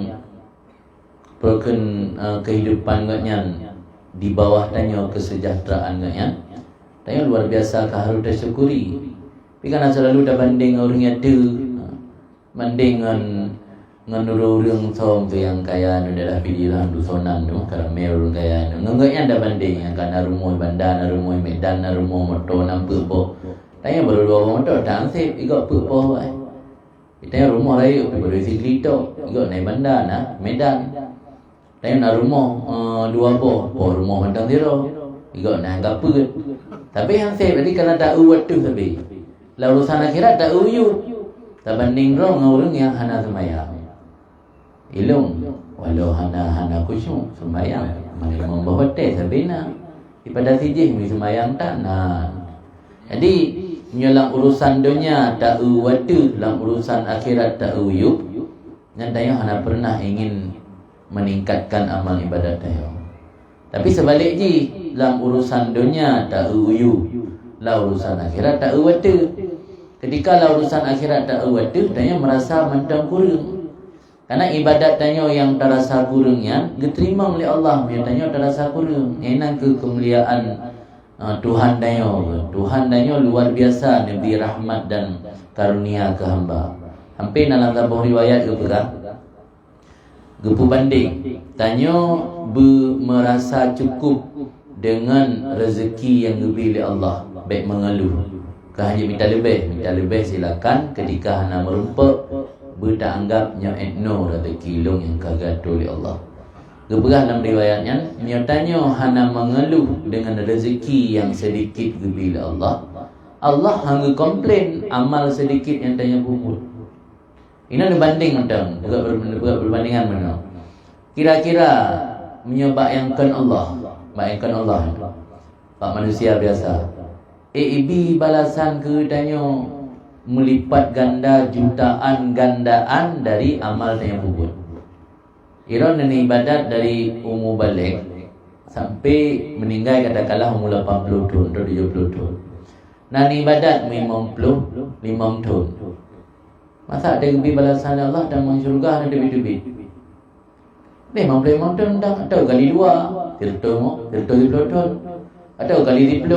broken kehidupan katnya di bawah tanya kesejahteraan katnya. Tanya luar biasa harus tersyukuri. Tapi kan selalu dah banding orang yang ada, banding dengan orang som tu yang kaya nu dah pilih lah tu sonan tu karamel orang kaya nu. Ngengaknya dah banding yang kan rumah bandar, rumah Medan, rumah motor nampak po. Tanya baru 2 motor tak sip ikut po ai. Kita rumah lain baru siklito, ikut naik bandar nah Medan. Tanya nak rumah 2 boh, rumah Padang Zero. Ikut nak apa ke? Tapi yang saya tadi kalau tak uat tu tapi. Lalu urusan akhirat tak uyu. Tak banding dengan orang yang hana sembahyang. Ilung walau hana khusyuk sembahyang. Mana membawa teh sabina. Ibadah sijih mi sembahyang tak nah. Jadi dalam urusan dunia tak uat tu, dalam urusan akhirat tak uyu. Dan tanya hana pernah ingin meningkatkan amal ibadat dia. Tapi sebalik je dalam urusan dunia tak uyu, dalam urusan akhirat tak uwatu. Ketika dalam urusan akhirat tak uwatu, tanya merasa macam kurang. Karena ibadat tanya yang terasa kurangnya diterima oleh Allah, yang tanya terasa kurang. Enak ke kemuliaan Tuhan tanya. Tuhan tanya luar biasa, Nabi rahmat dan karunia ke hamba. Hampir dalam sebuah riwayat ke perang Gepu banding tanya merasa cukup dengan rezeki yang diberi oleh Allah, baik mengeluh ke hanya minta lebih silakan. Ketika hana merumpak tak anggapnya etno rezeki long yang kagak oleh Allah. Geberah dalam riwayatnya tanya hana mengeluh dengan rezeki yang sedikit diberi oleh Allah. Allah hanya komplain amal sedikit yang tanya bubut. Ini ada banding macam, berbandingan mana? Kira-kira menyebayangkan Allah, bayangkan Allah, pak manusia biasa. AEB balasan ke tanya melipat ganda jutaan gandaan dari amal yang buat. Iran ini ibadat dari umur balik sampai meninggal katakanlah umur 80 tahun atau 70 tahun. Nah ibadat 50 tahun. Masa ada lebih balasan Allah dan masuk syurga ada lebih-lebih. Memang tahun dah atau kali 2, tirto 10 tahun. Atau kali 10,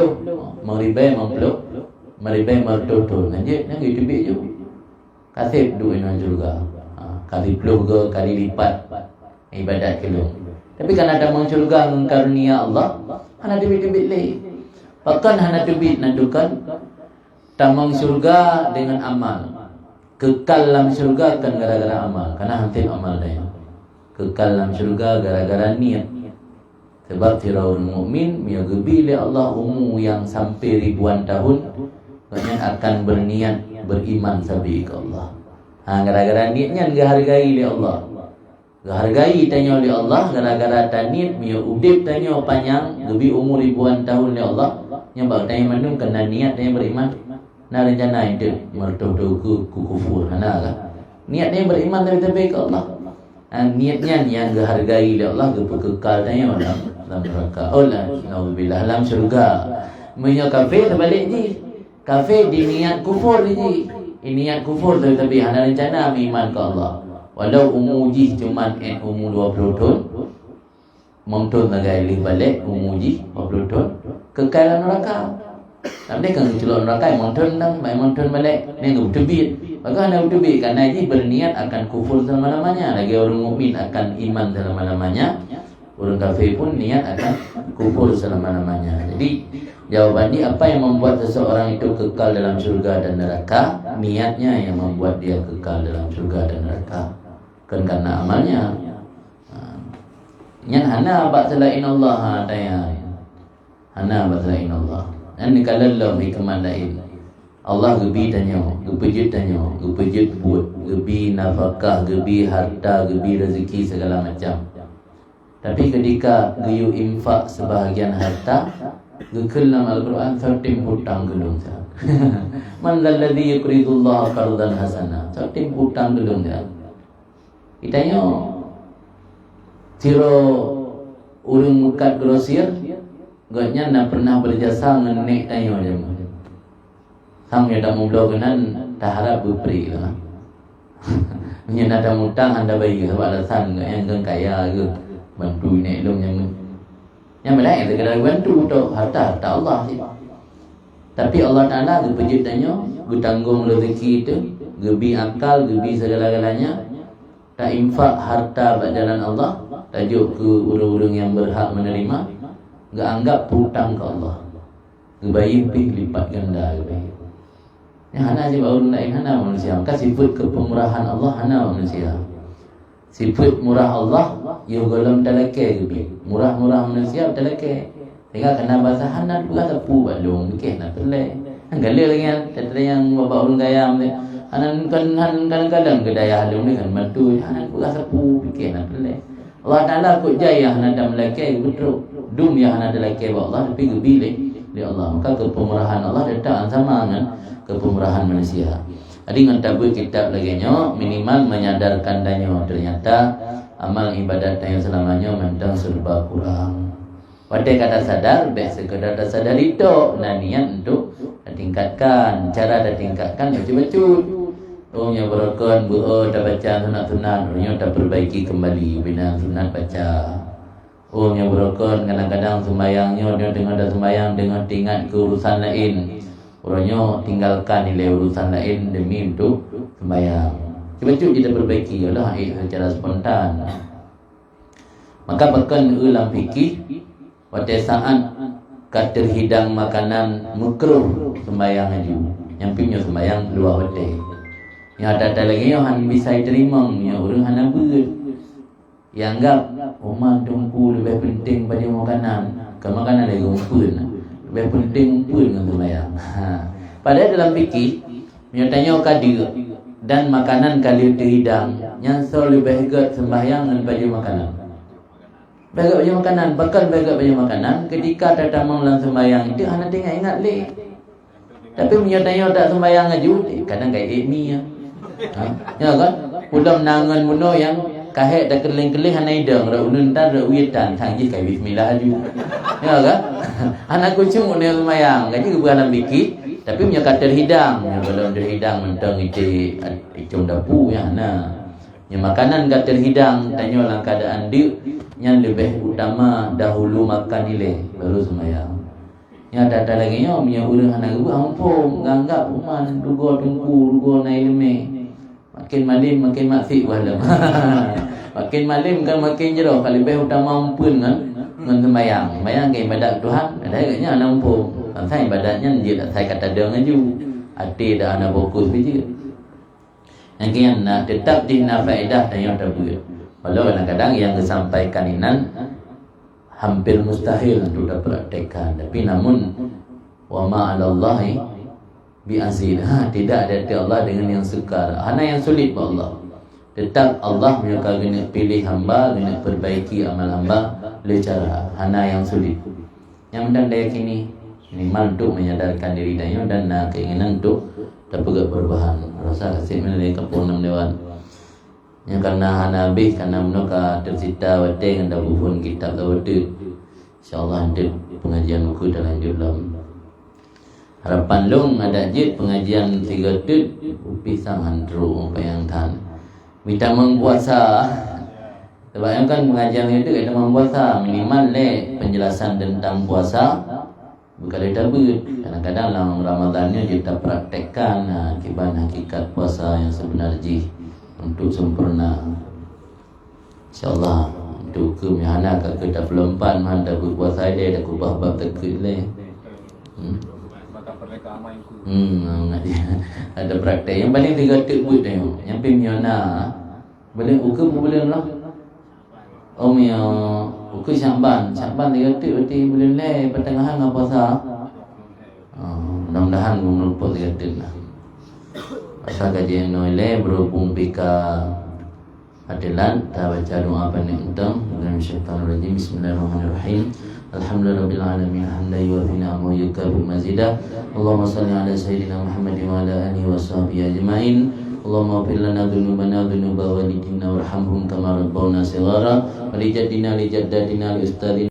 meribai 50, meribai 50 tahun. Nanti lebih je. Kasih duit masuk syurga. Kali 10 ke kali lipat ibadat kelong. Tapi kan ada masuk syurga dengan karunia Allah, hana lebih-lebih leh. Bahkan hana lebih nandukan tamang syurga dengan amal. Kekal dalam syurga kan gara-gara amal. Karena hantin amal dia. Kekal dalam syurga gara-gara niat. Sebab tiraul mukmin miyagabi li Allah umur yang sampai ribuan tahun banyak akan berniat beriman sabi ke Allah. Gara-gara niatnya dihargai oleh Allah. Dihargai tanya oleh Allah gara-gara tanit miya udip tanya panjang lebih umur ribuan tahun oleh Allah. Nyabak tanya manung kena niat tanya beriman. Nah rencana itu mertuh ke kufur hana kan. Niatnya beriman tapi ke Allah. Niatnya yang dihargai oleh Allah kekal tanya dalam neraka. Alhamdulillah dalam syurga. Punya kafir terbalik je. Kafir di niat kufur je. Niat kufur tapi hana rencana beriman ke Allah. Walau umur ji cuma umur 20 tahun. Memtun nagai balik umur ji 20 tahun. Kekal dalam neraka. Tapi kan celok neraka memtun balik. Ni tebit. Maka anda tebit kerana ji berniat akan kufur selama-lamanya. Lagi orang mukmin akan iman selama-lamanya. Orang kafir pun niat akan kufur selama-lamanya. Jadi jawapan dia apa yang membuat seseorang itu kekal dalam syurga dan neraka? Niatnya yang membuat dia kekal dalam syurga dan neraka. Kan karena amalnya. Yang hana bak selain Allah tanya. Hana bak selain Allah. Dan kalau Allah hikmah lain. Allah gebi tanya, gepejut tanya, gepejut buat, gebi nafkah, gebi harta, gebi rezeki segala macam. Tapi ketika geyu infak sebahagian harta, gekel dalam Al-Quran 13 hutang gelung sah. Man zalladhi yuqridullaha qardan hasana. 13 hutang gelung sah. Kitanya tiro urung mukat grosir, gaknya nak pernah berjasa ngenek tanya dia. Sang ada mudah kenan tak harap berperi lah. Punya ada mutang anda bagi sebab alasan yang kaya ke bantu nek dong yang lain segala bantu tu harta Allah sih. Tapi Allah Taala gepejut tanya, gutanggung rezeki itu, gebi akal, gebi segala-galanya. Tak infak harta bak jalan Allah, tajuk ke urang-urang yang berhak menerima, enggak anggap hutang ke Allah. Gebayi pi lipat ganda gebayi. Yang hana je baru lain hana manusia. Maka sifat kepemurahan Allah hana manusia. Sifat murah Allah ia golong talake ke. Murah-murah manusia talake. Tengah kena bahasa hana juga tepu balung ke nak pelai. Gale lagi tadi yang bapa urang gayam ni. Hanan kan kadang-kadang kedaya halung ni kan bantu hana juga tepu ke nak pelai. Allah Taala kut jaya hana dah melake betul. Dum ya hana talake ba Allah tapi gebile di Allah. Maka kepemurahan Allah datang sama dengan kepemurahan manusia. Jadi dengan tabur kitab lagi nyo minimal menyadarkan danyo ternyata amal ibadat yang selamanya mentang serba kurang. Pada kata sadar, baik sekadar dah sadar itu, nah niat untuk tingkatkan. Cara dah tingkatkan baca-baca. Oh yang berokon, dah baca sunat-sunat, orangnya dah perbaiki kembali bina sunat baca. Oh yang berokon kadang-kadang sembayangnya dia tengah dah sembayang dengan tingkat ke urusan lain. Orangnya tinggalkan nilai urusan lain demi untuk sembahyang. Cuba-cuba kita perbaiki Allah secara spontan. Maka bahkan ulang fikir pada saat kader hidang makanan makruh sembahyang aja. Yang punya sembahyang dua hotel. Yang ada lagi yang bisa diterima, yang orang hana ber. Yang anggap rumah tungku lebih penting pada makanan. Ke makanan lagi umpun. Lebih penting pun dengan sembahyang. Padahal dalam fikir, dia tanya kadir, dan makanan kali terhidang yang selalu bahagia sembahyang dan baju makanan. Bahagia baju makanan, bakal bahagia baju makanan ketika datang lang sembahyang itu hanya tengah ingat le. Tapi menyatakan tak sembahyang aja, kadang kayak ni ya. Ya kan? Udah menangan bunuh yang kahek dah keling-keling hana idang, dah unun tan, dah uitan, tangji kai bismillah aja. Ya kan? Anak kucing punya sembahyang, kaji kebualan bikit, tapi punya kata hidang, kalau terhidang mentang itu dapu ya nah. Yang makanan kata hidang, tanya orang keadaan dia yang lebih utama dahulu makan nilai baru sembahyang. Yang ada lagi nya punya urang anak gua ampun, nganggap uman dugo tungku, dugo naik leme. Makin malim makin maksik walam. Makin malim kan makin jero, kalau lebih utama ampun kan dengan sembahyang. Sembahyang ke ibadat Tuhan, ada agaknya anak ampun. Pasal ibadatnya dia tak saya kata deng aju. Hati dah anak fokus biji. Yang kian nak tetap di faedah dan yang terbuat. Walau kadang-kadang yang disampaikan inan hampir mustahil untuk dipraktekkan. Tapi namun wa ma 'alallahi bi aziz. Tidak ada Allah dengan yang sukar. Hanya yang sulit buat Allah. Tetap Allah menyukai guna pilih hamba, guna perbaiki amal hamba le cara. Hanya yang sulit. Yang mendan daya kini minimal untuk menyadarkan diri dan keinginan untuk dapat perubahan. Rasa kasih melalui kepunam dewan. Yang karena Nabi karena menuka tercipta wate dengan dabuhun kitab lawatu. InsyaAllah nanti pengajian buku dalam dalam harapan long ada jid pengajian 3 tut pisang handru payang tan. Minta mengpuasa. Terbayangkan pengajian itu kita mempuasa minimal penjelasan tentang puasa berkali dabut. Kadang-kadang dalam Ramadannya kita praktekkan hakikat puasa yang sebenarnya untuk sempurna. InsyaAllah untuk kemihana kita pelompan manda berpuasa dia dah kubah bab tekut le. Bakal perleka amai ku. Ada praktek yang paling 3 tuk buat tengok. Yang pimihana boleh ukur boleh lah. Ya ukur Syaban 3 tuk berarti boleh le pertengahan dengan puasa. Mudah-mudahan menumpuk 3 tuk lah. Asal kajian noile berhubung pika hadilan ta baca doa penentang dalam syaitan rajim. Bismillahirrahmanirrahim. Alhamdulillahirabbil alamin hamdan yuwafi ni'amahu yukafi mazidah. Allahumma shalli ala sayyidina Muhammad wa ala alihi wa sahbihi ajmain. Allahumma ighfir lana dhunubana dhunuba walidina warhamhum kama rabbawna shighara wa li jaddina li jaddatina li ustadina